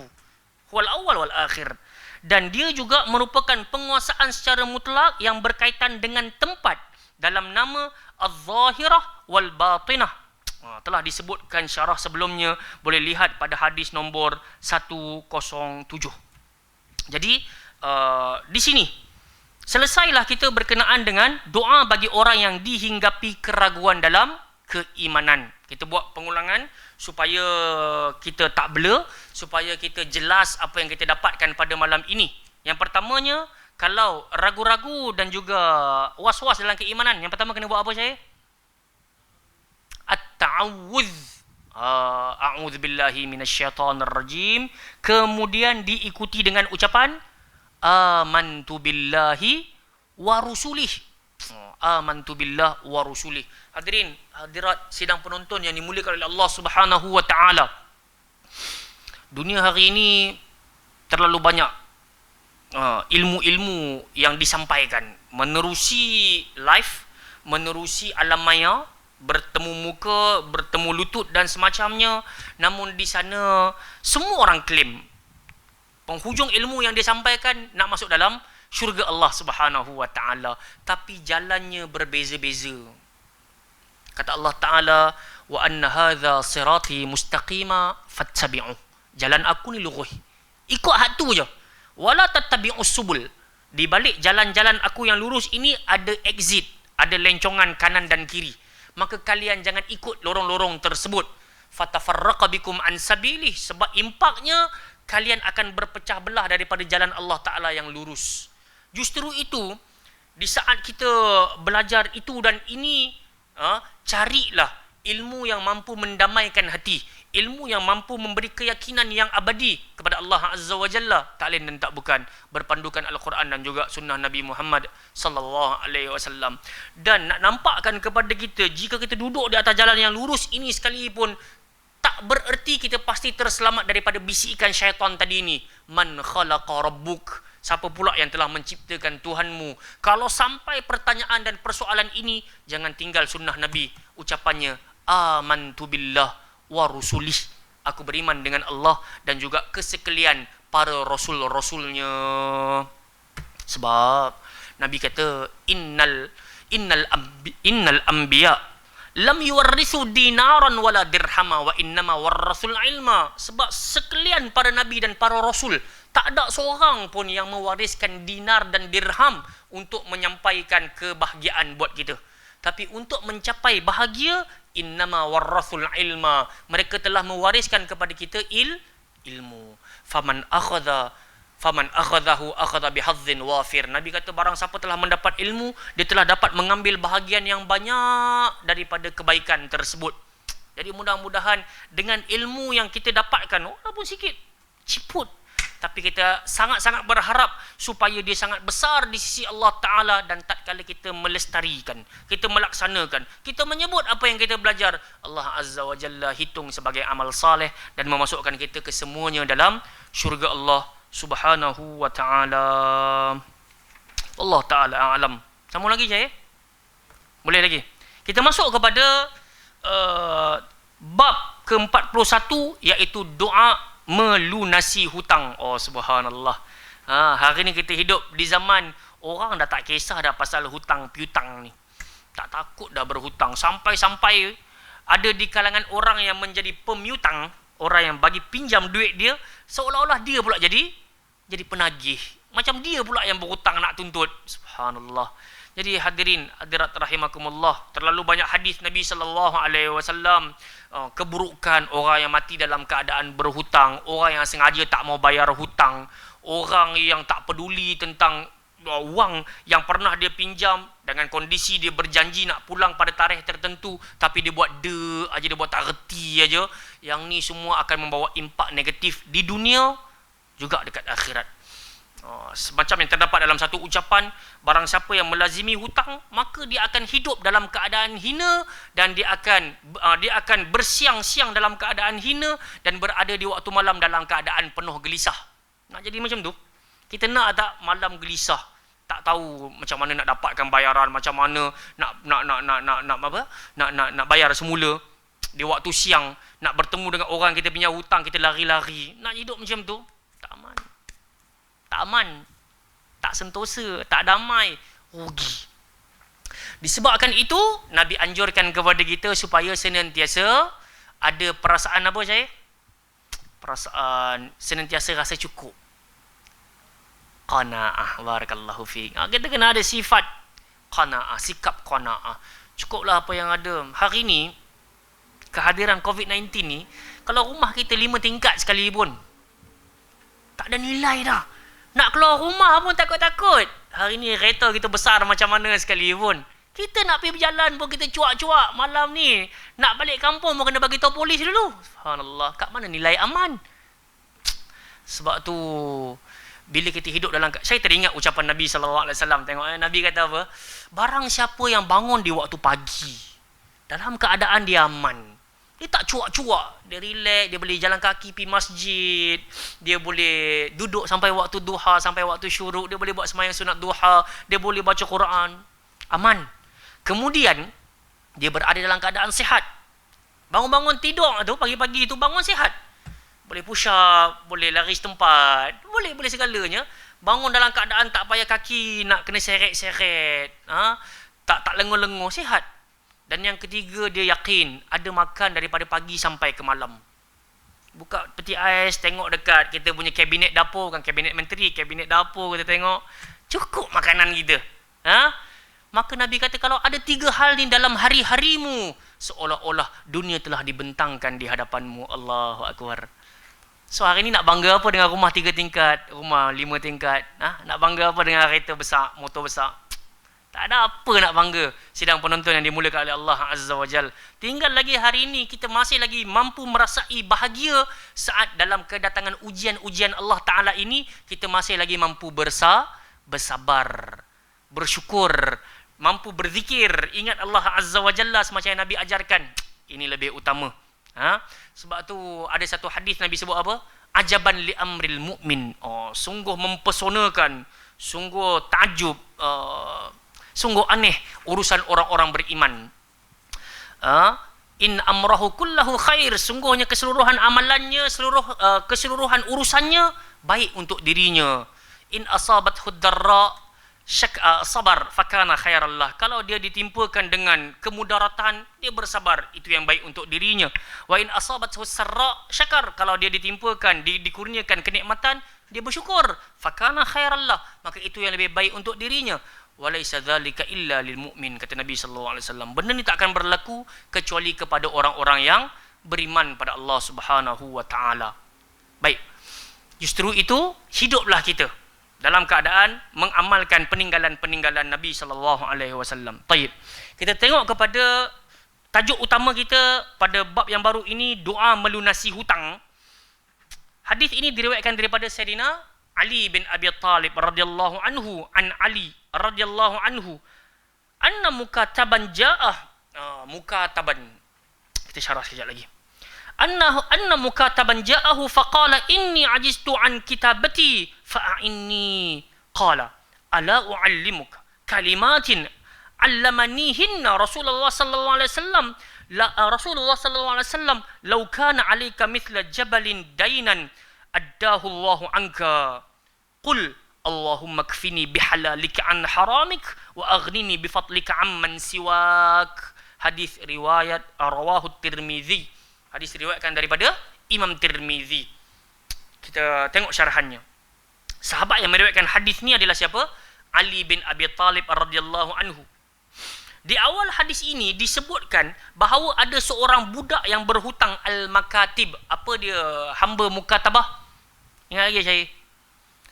wal awwal wal akhir. Dan dia juga merupakan penguasaan secara mutlak yang berkaitan dengan tempat dalam nama az-zahirah wal batinah. Telah disebutkan syarah sebelumnya, boleh lihat pada hadis nombor 107. Jadi di sini selesailah kita berkenaan dengan doa bagi orang yang dihinggapi keraguan dalam keimanan. Kita buat pengulangan supaya kita tak blur, supaya kita jelas apa yang kita dapatkan pada malam ini. Yang pertamanya, kalau ragu-ragu dan juga was-was dalam keimanan, yang pertama kena buat apa saya? At-ta'awudz. A'udzubillahi minasyaitonir rajim. Kemudian diikuti dengan ucapan amantu billahi wa rusulih. Amantu billah wa rusulih. Hadirin, hadirat sidang penonton yang dimuliakan oleh Allah Subhanahu wa taala. Dunia hari ini terlalu banyak ilmu-ilmu yang disampaikan menerusi live, menerusi alam maya, bertemu muka, bertemu lutut dan semacamnya. Namun di sana semua orang klaim penghujung ilmu yang disampaikan nak masuk dalam syurga Allah Subhanahu wa taala, tapi jalannya berbeza-beza. Kata Allah Taala, wa anna hadza sirati mustaqima fattabi'u. Jalan aku ni lurus, ikut hak tu je. Wala tattabi'us subul. Di balik jalan-jalan aku yang lurus ini ada exit, ada lencongan kanan dan kiri. Maka kalian jangan ikut lorong-lorong tersebut. Fatafarraqa bikum an sabilih. Sebab impaknya kalian akan berpecah belah daripada jalan Allah Ta'ala yang lurus. Justru itu, di saat kita belajar itu dan ini, carilah ilmu yang mampu mendamaikan hati, ilmu yang mampu memberi keyakinan yang abadi kepada Allah Azza wa Jalla, tak lain dan tak bukan berpandukan Al-Quran dan juga sunnah Nabi Muhammad sallallahu alaihi wasallam. Dan nak nampakkan kepada kita, jika kita duduk di atas jalan yang lurus ini sekalipun, tak bererti kita pasti terselamat daripada bisikan syaitan tadi ini. Man khalaqa rabbuk. Siapa pula yang telah menciptakan Tuhanmu? Kalau sampai pertanyaan dan persoalan ini, jangan tinggal sunnah Nabi. Ucapannya, amantu billah wa rusulih. Aku beriman dengan Allah dan juga kesekalian para rasul-rasulnya. Sebab Nabi kata, innal anbiya lam yuwarrisu dinaran wala dirhama wa innama warrasul ilma. Sebab sekalian para nabi dan para rasul, tak ada seorang pun yang mewariskan dinar dan dirham untuk menyampaikan kebahagiaan buat kita. Tapi untuk mencapai bahagia, innama warrasul ilma. Mereka telah mewariskan kepada kita ilmu. Faman akhadha faman akhadhahu akhadha bihadzin wafir. Nabi kata barang siapa telah mendapat ilmu, dia telah dapat mengambil bahagian yang banyak daripada kebaikan tersebut. Jadi mudah-mudahan dengan ilmu yang kita dapatkan, walaupun sikit, ciput, tapi kita sangat-sangat berharap supaya dia sangat besar di sisi Allah Ta'ala, dan tatkala kita melestarikan, kita melaksanakan, kita menyebut apa yang kita belajar, Allah Azza wa Jalla hitung sebagai amal saleh dan memasukkan kita ke semuanya dalam syurga Allah Subhanahu wa Ta'ala. Allah Ta'ala a'lam. Sambung lagi saya? Boleh lagi? Kita masuk kepada bab ke-41, iaitu doa melunasi hutang. Oh subhanallah. Hari ni kita hidup di zaman orang dah tak kisah dah pasal hutang piutang ni. Tak takut dah berhutang. Sampai-sampai ada di kalangan orang yang menjadi pemiutang, orang yang bagi pinjam duit dia, seolah-olah dia pula jadi penagih. Macam dia pula yang berhutang nak tuntut. Subhanallah. Jadi hadirin hadirat rahimakumullah, terlalu banyak hadis Nabi SAW, keburukan orang yang mati dalam keadaan berhutang, orang yang sengaja tak mau bayar hutang, orang yang tak peduli tentang wang yang pernah dia pinjam dengan kondisi dia berjanji nak pulang pada tarikh tertentu, tapi dia buat aja, dia buat tak reti aja. Yang ni semua akan membawa impak negatif di dunia juga dekat akhirat. Semacam yang terdapat dalam satu ucapan, barang siapa yang melazimi hutang, maka dia akan hidup dalam keadaan hina, dan dia akan bersiang-siang dalam keadaan hina, dan berada di waktu malam dalam keadaan penuh gelisah. Nak jadi macam tu? Kita nak tak malam gelisah, tak tahu macam mana nak dapatkan bayaran, macam mana nak bayar semula. Di waktu siang nak bertemu dengan orang kita punya hutang, kita lari-lari. Nak hidup macam tu? Tak aman. Tak aman, tak sentosa, tak damai, rugi. Disebabkan itu, Nabi anjurkan kepada kita supaya senantiasa ada perasaan apa saya? Perasaan senantiasa rasa cukup. Qanaah, barakallahu fiik. Kita kena ada sifat qanaah, sikap qanaah. Cukuplah apa yang ada. Hari ni, kehadiran COVID-19 ni, kalau rumah kita 5 tingkat sekali pun, tak ada nilai dah. Nak keluar rumah pun takut-takut. Hari ni kereta kita besar macam mana sekali pun, kita nak pergi berjalan pun kita cuak-cuak malam ni. Nak balik kampung pun kena bagi tahu polis dulu. Subhanallah, kat mana nilai aman? Sebab tu bila kita hidup dalam, saya teringat ucapan Nabi SAW. Tengok Nabi kata apa? Barang siapa yang bangun di waktu pagi dalam keadaan dia aman, dia tak cuak-cuak, dia relax, dia boleh jalan kaki pergi masjid, dia boleh duduk sampai waktu duha, sampai waktu syuruk, dia boleh buat sembahyang sunat duha, dia boleh baca Quran, aman. Kemudian dia berada dalam keadaan sihat. Bangun-bangun tidur tu, pagi-pagi tu bangun sihat. Boleh push up, boleh lari setempat, boleh segalanya. Bangun dalam keadaan tak payah kaki nak kena seret-seret, tak lengur-lengur, sihat. Dan yang ketiga, dia yakin ada makan daripada pagi sampai ke malam. Buka peti ais, tengok dekat kita punya kabinet dapur, bukan kabinet menteri, kabinet dapur, kita tengok cukup makanan kita. Maka Nabi kata, kalau ada 3 hal ni dalam hari-harimu, seolah-olah dunia telah dibentangkan di hadapanmu. Allahu Akbar. So hari ni nak bangga apa dengan rumah 3 tingkat, rumah 5 tingkat? Nak bangga apa dengan kereta besar, motor besar? Tak ada apa nak bangga. Sidang penonton yang dimulakan oleh Allah Azza wa Jal. Tinggal lagi hari ini kita masih lagi mampu merasai bahagia saat dalam kedatangan ujian-ujian Allah Ta'ala ini, kita masih lagi mampu bersabar, bersyukur, mampu berzikir, ingat Allah Azza wa Jalla semacam yang Nabi ajarkan. Ini lebih utama. Sebab tu ada satu hadis Nabi sebut apa? Ajaban li amril mu'min. Sungguh mempesonakan, sungguh takjub, sungguh aneh urusan orang-orang beriman. In amrahu kullahu khair. Sungguhnya keseluruhan amalannya, keseluruhan urusannya baik untuk dirinya. In asabathu darra sabar fakana khairallah. Kalau dia ditimpakan dengan kemudaratan, dia bersabar, itu yang baik untuk dirinya. Wa in asabathu sarra syakar. Kalau dia ditimpakan, dikurniakan kenikmatan, dia bersyukur, fakana khairallah, maka itu yang lebih baik untuk dirinya. Walaysa dzalika illa lil mu'min, kata Nabi sallallahu alaihi wasallam. Benda ni tak akan berlaku kecuali kepada orang-orang yang beriman pada Allah Subhanahu wa taala. Baik. Justru itu hiduplah kita dalam keadaan mengamalkan peninggalan-peninggalan Nabi sallallahu alaihi wasallam. Baik. Kita tengok kepada tajuk utama kita pada bab yang baru ini, doa melunasi hutang. Hadis ini diriwayatkan daripada Sayyidina Ali bin Abi Talib radhiyallahu anhu, an Ali radhiyallahu anhu, anna mukataban mukataban. Kita syarah sekejap lagi. Anna mukataban ja'ahu faqala inni ajiztu an kitabati fa'inni qala ala u'allimuka kalimatin 'allamanihinna Rasulullah sallallahu alaihi wasallam Rasulullah sallallahu alaihi wasallam law kana 'alayka mithla jabalin daynan addahu Allahu anka qul Allahumma kfini bihalalika an haramik wa aghnini bifadlika amman siwak. Hadis riwayat rawahu Tirmizi. Hadis diriwayatkan daripada Imam Tirmizi. Kita tengok syarahannya. Sahabat yang meriwayatkan hadis ni adalah siapa? Ali bin Abi Talib radhiyallahu anhu. Di awal hadis ini disebutkan bahawa ada seorang budak yang berhutang al-makatib. Apa dia? Hamba mukatabah. Ingat lagi saya.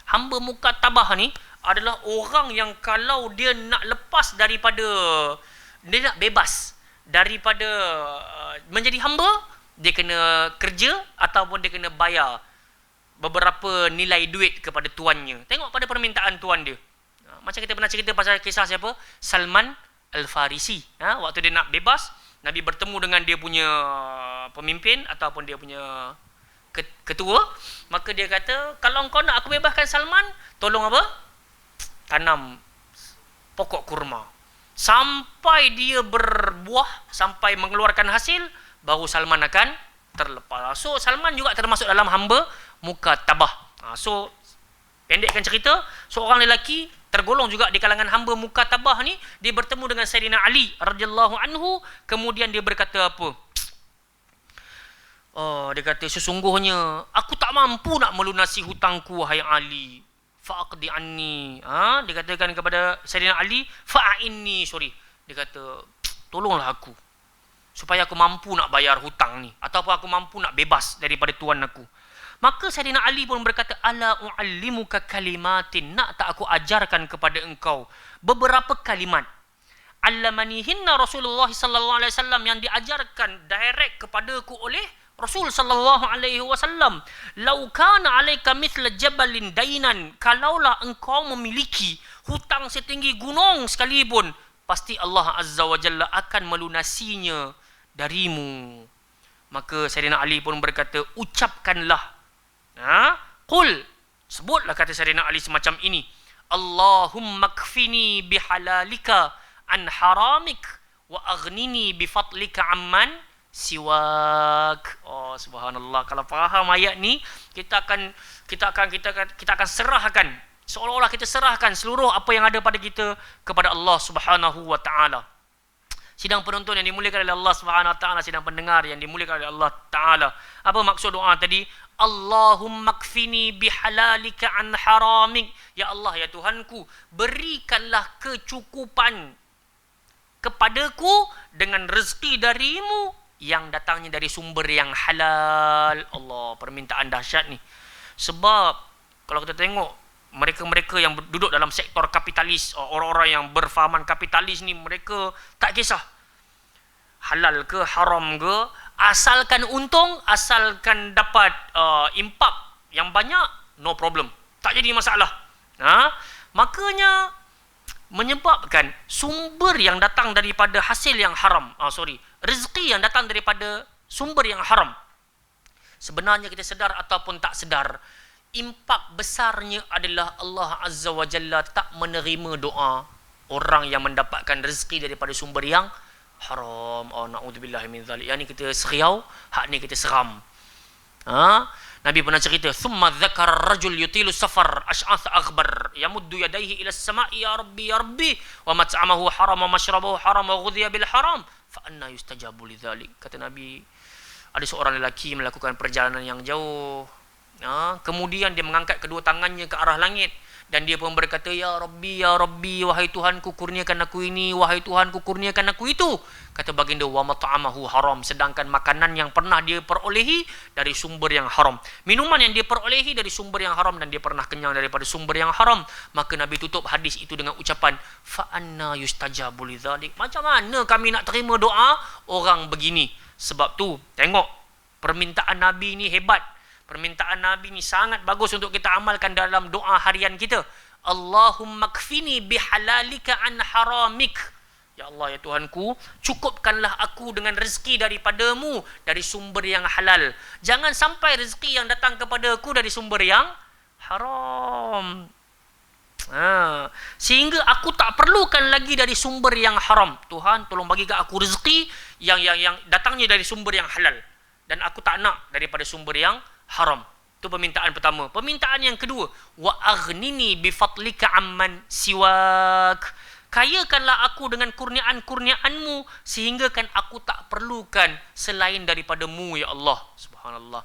Hamba mukatabah ni adalah orang yang kalau dia nak lepas daripada, dia nak bebas daripada menjadi hamba, dia kena kerja ataupun dia kena bayar beberapa nilai duit kepada tuannya. Tengok pada permintaan tuan dia. Macam kita pernah cerita pasal kisah siapa? Salman Al-Farisi. Waktu dia nak bebas, Nabi bertemu dengan dia punya pemimpin ataupun dia punya ketua. Maka dia kata, kalau kau nak aku bebaskan Salman, tolong apa? Tanam pokok kurma. Sampai dia berbuah, sampai mengeluarkan hasil, baru Salman akan terlepas. So Salman juga termasuk dalam hamba mukatabah. So pendekkan cerita, seorang lelaki tergolong juga di kalangan hamba mukatabah ni, dia bertemu dengan Sayyidina Ali radhiyallahu anhu, kemudian dia berkata apa? Dia kata, sesungguhnya aku tak mampu nak melunasi hutangku wahai Ali. Fa'aqdi anni. Dia katakan kepada Sayyidina Ali, fa'inni, dia kata, tolonglah aku supaya aku mampu nak bayar hutang ni, ataupun aku mampu nak bebas daripada tuan aku. Maka Sayyidina Ali pun berkata, ala u'allimuka kalimatin, nak tak aku ajarkan kepada engkau beberapa kalimat. Allamanihinna Rasulullah sallallahu alaihi wasallam, yang diajarkan direct kepadaku oleh Rasul sallallahu alaihi wasallam. Lau kana alayka mithla jabalin dainan, kalaulah engkau memiliki hutang setinggi gunung sekalipun, pasti Allah azza wa jalla akan melunasinya darimu. Maka Sayyidina Ali pun berkata, ucapkanlah, qul, sebutlah kata Sayyidina Ali semacam ini, Allahumma kfini bihalalika an haramik wa aghnini bifadlika amman siwak. Subhanallah, kalau faham ayat ni, kita akan serahkan, seolah-olah kita serahkan seluruh apa yang ada pada kita kepada Allah Subhanahu wa taala. Sidang penonton yang dimuliakan oleh Allah Subhanahu wa taala, sidang pendengar yang dimuliakan oleh Allah taala. Apa maksud doa tadi? Allahumma kfini bihalalika an haramik. Ya Allah, ya Tuhanku, berikanlah kecukupan kepadaku dengan rezeki darimu yang datangnya dari sumber yang halal. Allah, permintaan dahsyat ni. Sebab kalau kita tengok mereka-mereka yang duduk dalam sektor kapitalis, orang-orang yang berfahaman kapitalis ni, mereka tak kisah halal ke haram ke, asalkan untung, asalkan dapat impak yang banyak, no problem, tak jadi masalah. Makanya menyebabkan sumber yang datang daripada hasil yang haram, rezeki yang datang daripada sumber yang haram, sebenarnya kita sedar ataupun tak sedar, impak besarnya adalah Allah Azza wa Jalla tak menerima doa orang yang mendapatkan rezeki daripada sumber yang haram. Na'udzubillah min zalik. Yang ni kita seriau, hak ni kita seram. Nabi pernah cerita, thumma dzakara ar-rajul yutilu safar ash'ath aghbar yamuddu yadayhi ila as-sama'i ya rabbi ya rabbi wa mat'amahu haram wa mashrabuhu haram wa ghudhiya bil haram fa anna yustajabu lidzalik. Kata Nabi, ada seorang lelaki melakukan perjalanan yang jauh, kemudian dia mengangkat kedua tangannya ke arah langit dan dia pun berkata, ya Rabbi, wahai Tuhanku kurniakan aku ini, wahai Tuhanku kurniakan aku itu. Kata baginda, wa mat'amahu haram, sedangkan makanan yang pernah dia perolehi dari sumber yang haram, minuman yang dia perolehi dari sumber yang haram, dan dia pernah kenyang daripada sumber yang haram. Maka Nabi tutup hadis itu dengan ucapan, fa anna yustajabu lidzalik. Macam mana kami nak terima doa orang begini? Sebab tu tengok, permintaan Nabi ni hebat. Permintaan Nabi ni sangat bagus untuk kita amalkan dalam doa harian kita. Allahumma kfini bihalalika an haramik. Ya Allah, ya Tuhanku, cukupkanlah aku dengan rezeki daripadamu dari sumber yang halal. Jangan sampai rezeki yang datang kepada aku dari sumber yang haram. Sehingga aku tak perlukan lagi dari sumber yang haram. Tuhan, tolong bagi kat aku rezeki yang datangnya dari sumber yang halal, dan aku tak nak daripada sumber yang haram. Itu permintaan pertama. Permintaan yang kedua, wa aghnini bi fadlika amman siwak. Kayakanlah aku dengan kurniaan-kurniaanmu sehingga kan aku tak perlukan selain daripadamu, ya Allah. Subhanallah.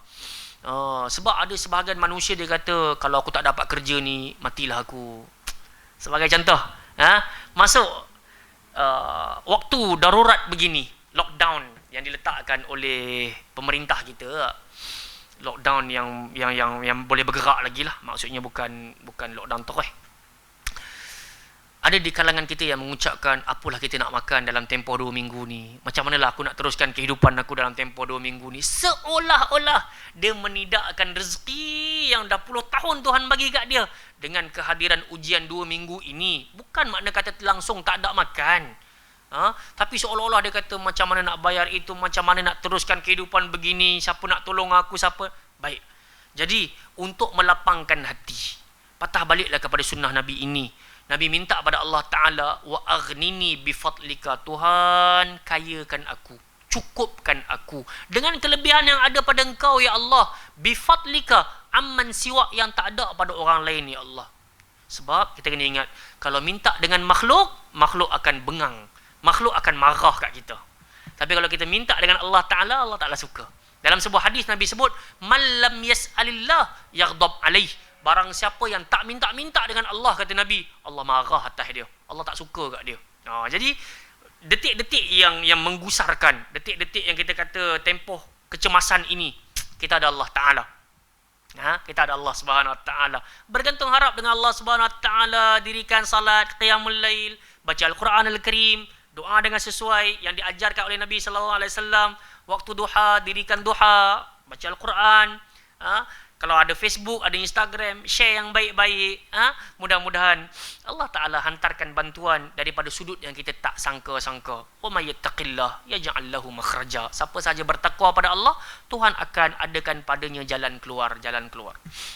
Sebab ada sebahagian manusia dia kata, kalau aku tak dapat kerja ni, matilah aku. Sebagai contoh, masuk waktu darurat begini, lockdown yang diletakkan oleh pemerintah kita, lockdown yang boleh bergerak lagi lah, maksudnya bukan lockdown terus. Ada di kalangan kita yang mengucapkan, apalah kita nak makan dalam tempoh 2 minggu ni, macam manalah aku nak teruskan kehidupan aku dalam tempoh 2 minggu ni. Seolah-olah dia menidakkan rezeki yang dah puluh tahun Tuhan bagi kat dia dengan kehadiran ujian 2 minggu ini. Bukan makna kata langsung tak ada makan, tapi seolah-olah dia kata, macam mana nak bayar itu, macam mana nak teruskan kehidupan begini, siapa nak tolong aku, siapa. Baik, jadi untuk melapangkan hati, patah baliklah kepada sunnah Nabi ini. Nabi minta pada Allah Ta'ala, wa aghnini bifadlika, Tuhan kayakan aku, cukupkan aku dengan kelebihan yang ada pada engkau, ya Allah, bifadlika amman siwak, yang tak ada pada orang lain, ya Allah. Sebab kita kena ingat, kalau minta dengan makhluk, makhluk akan bengang, makhluk akan marah kat kita. Tapi kalau kita minta dengan Allah Ta'ala, Allah Ta'ala suka. Dalam sebuah hadis Nabi sebut, man lam yas'alillah yaghdab alaih. Barang siapa yang tak minta-minta dengan Allah, kata Nabi, Allah marah atas dia, Allah tak suka kat dia. Jadi detik-detik yang menggusarkan, detik-detik yang kita kata tempoh kecemasan ini, kita ada Allah Ta'ala. Kita ada Allah Subhanahu Wa Ta'ala. Bergantung harap dengan Allah Subhanahu Wa Ta'ala, dirikan salat, qiyamul lail, baca Al-Quran Al-Karim, doa dengan sesuai yang diajarkan oleh Nabi sallallahu alaihi wasallam. Waktu duha, dirikan duha, baca Al-Quran. Kalau ada Facebook, ada Instagram, share yang baik-baik. Mudah-mudahan Allah Ta'ala hantarkan bantuan daripada sudut yang kita tak sangka-sangka. Wa may yattaqillah yaj'al lahu makhraja. Siapa saja bertakwa pada Allah, Tuhan akan adakan padanya jalan keluar.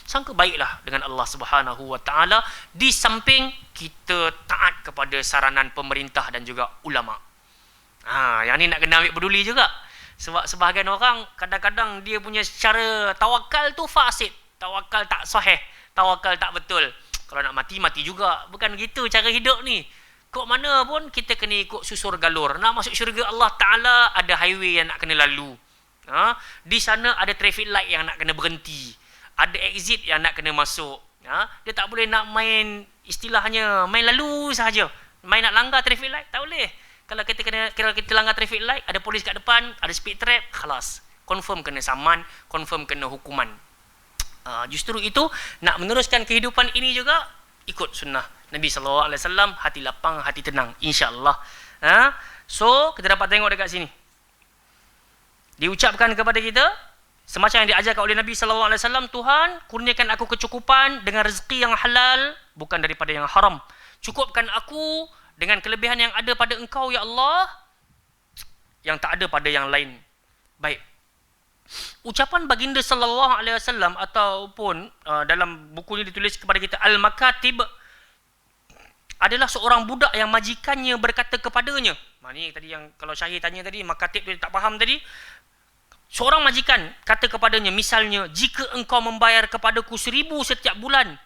Sangka baiklah dengan Allah Subhanahu Wa Ta'ala, di samping kita taat kepada saranan pemerintah dan juga ulama. Yang ni nak kena ambil peduli juga. Sebab sebahagian orang kadang-kadang dia punya cara tawakal tu fasid, tawakal tak sahih, tawakal tak betul. Kalau nak mati, mati juga. Bukan gitu cara hidup ni. Kok mana pun kita kena ikut susur galur. Nak masuk syurga Allah Ta'ala, ada highway yang nak kena lalu. Di sana ada traffic light yang nak kena berhenti, ada exit yang nak kena masuk. Dia tak boleh nak main, istilahnya main lalu sahaja, main nak langgar traffic light, tak boleh. Kalau kita langgar traffic light, ada polis kat depan, ada speed trap, khalas, confirm kena saman, confirm kena hukuman. Justru itu, nak meneruskan kehidupan ini juga, ikut sunnah Nabi SAW, hati lapang, hati tenang, insya-Allah. So, kita dapat tengok dekat sini, diucapkan kepada kita semacam yang diajarkan oleh Nabi SAW, Tuhan kurniakan aku kecukupan dengan rezeki yang halal, bukan daripada yang haram. Cukupkan aku dengan kelebihan yang ada pada engkau, ya Allah, yang tak ada pada yang lain. Baik. Ucapan baginda sallallahu alaihi wasallam ataupun dalam buku ini ditulis kepada kita Al-Makatib, adalah seorang budak yang majikannya berkata kepadanya. Ni tadi yang kalau Syahir tanya tadi, Makatib dia tak faham tadi. Seorang majikan kata kepadanya, misalnya, jika engkau membayar kepadaku 1,000 setiap bulan,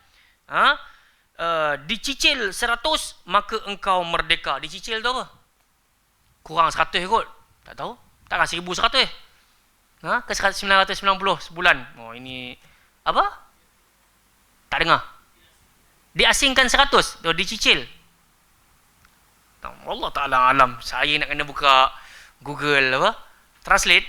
dicicil 100, maka engkau merdeka. Dicicil tu apa? Kurang 100 kot. Tak tahu. Takkan 1,100. Ke 990 sebulan. Ini apa? Tak dengar. Diasingkan 100, tu dicicil. Allah Ta'ala alam. Saya nak kena buka Google apa? Translate.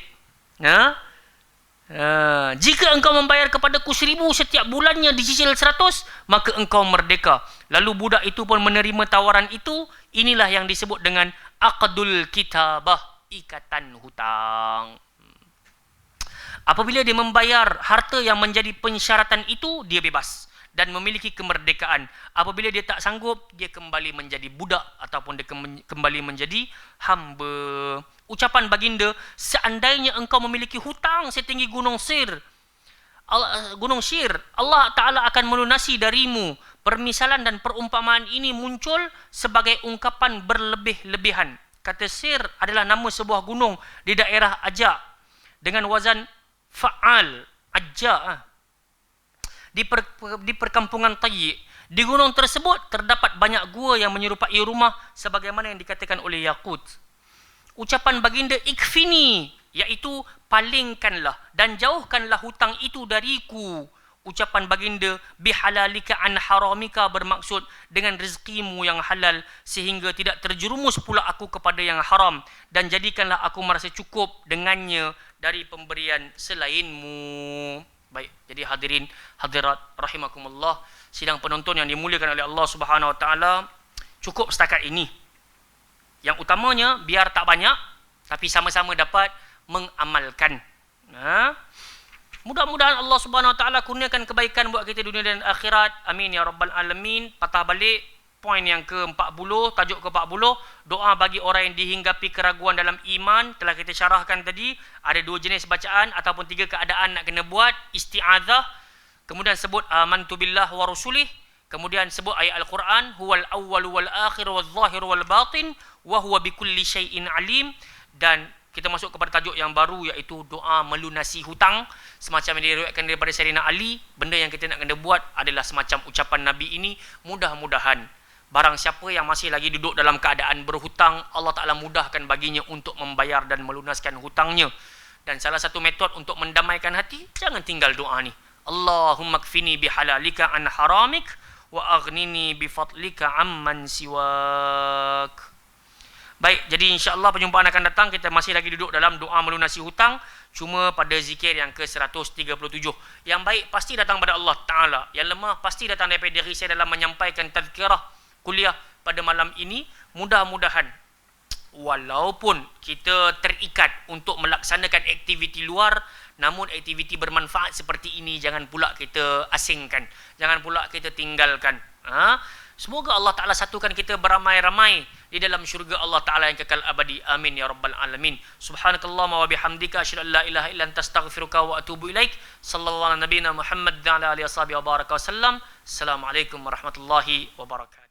Jika engkau membayar kepadaku 1,000 setiap bulannya dicicil 100, maka engkau merdeka. Lalu budak itu pun menerima tawaran itu. Inilah yang disebut dengan aqdul kitabah, ikatan hutang. Apabila dia membayar harta yang menjadi pensyaratan itu, dia bebas dan memiliki kemerdekaan. Apabila dia tak sanggup, dia kembali menjadi budak ataupun dia kembali menjadi hamba. Ucapan baginda, seandainya engkau memiliki hutang setinggi gunung Syir, Allah Ta'ala akan melunasi darimu. Permisalan dan perumpamaan ini muncul sebagai ungkapan berlebih-lebihan. Kata Syir adalah nama sebuah gunung di daerah Ajak dengan wazan fa'al, Ajak. Di perkampungan Tayyi. Di gunung tersebut terdapat banyak gua yang menyerupai rumah sebagaimana yang dikatakan oleh Yaqut. Ucapan baginda ikfini, iaitu palingkanlah dan jauhkanlah hutang itu dariku. Ucapan baginda bihalalika an haramika bermaksud dengan rezekimu yang halal sehingga tidak terjerumus pula aku kepada yang haram, dan jadikanlah aku merasa cukup dengannya dari pemberian selainmu. Baik, jadi hadirin hadirat rahimakumullah, sidang penonton yang dimuliakan oleh Allah Subhanahu Wa Taala, cukup setakat ini. Yang utamanya biar tak banyak tapi sama-sama dapat mengamalkan. Mudah-mudahan Allah Subhanahu Wa Taala kurniakan kebaikan buat kita dunia dan akhirat. Amin ya rabbal alamin. Patah balik poin yang ke-40, tajuk ke-40, doa bagi orang yang dihinggapi keraguan dalam iman. Telah kita syarahkan tadi, ada 2 jenis bacaan ataupun 3 keadaan nak kena buat. Isti'adzah, kemudian sebut amantu billah wa rusulih, kemudian sebut ayat Al-Quran, huwal awwal wal akhir wal zahir wal batin wa huwa bikulli syai'in alim. Dan kita masuk kepada tajuk yang baru, iaitu doa melunasi hutang, semacam yang diriwayatkan daripada Sayyidina Ali. Benda yang kita nak kena buat adalah semacam ucapan Nabi ini. Mudah-mudahan barang siapa yang masih lagi duduk dalam keadaan berhutang, Allah Ta'ala mudahkan baginya untuk membayar dan melunaskan hutangnya. Dan salah satu metod untuk mendamaikan hati, jangan tinggal doa ni. Allahumma kfini bihalalika an haramik wa aghnini bifadlika amman siwak. Baik, jadi insya-Allah perjumpaan akan datang kita masih lagi duduk dalam doa melunasi hutang, cuma pada zikir yang ke-137. Yang baik pasti datang pada Allah Ta'ala, yang lemah pasti datang daripada diri saya dalam menyampaikan tazkirah kuliah pada malam ini. Mudah-mudahan walaupun kita terikat untuk melaksanakan aktiviti luar, namun aktiviti bermanfaat seperti ini jangan pula kita asingkan, jangan pula kita tinggalkan. Semoga Allah Ta'ala satukan kita beramai-ramai di dalam syurga Allah Ta'ala yang kekal abadi. Amin ya rabbal alamin. Subhanakallahumma wa bihamdika asyhadu an la ilaha illa anta astaghfiruka wa atubu ilaik. Sallallahu ala nabiyyina Muhammad wa ala alihi wa baraka wasallam. Assalamualaikum warahmatullahi wabarakatuh.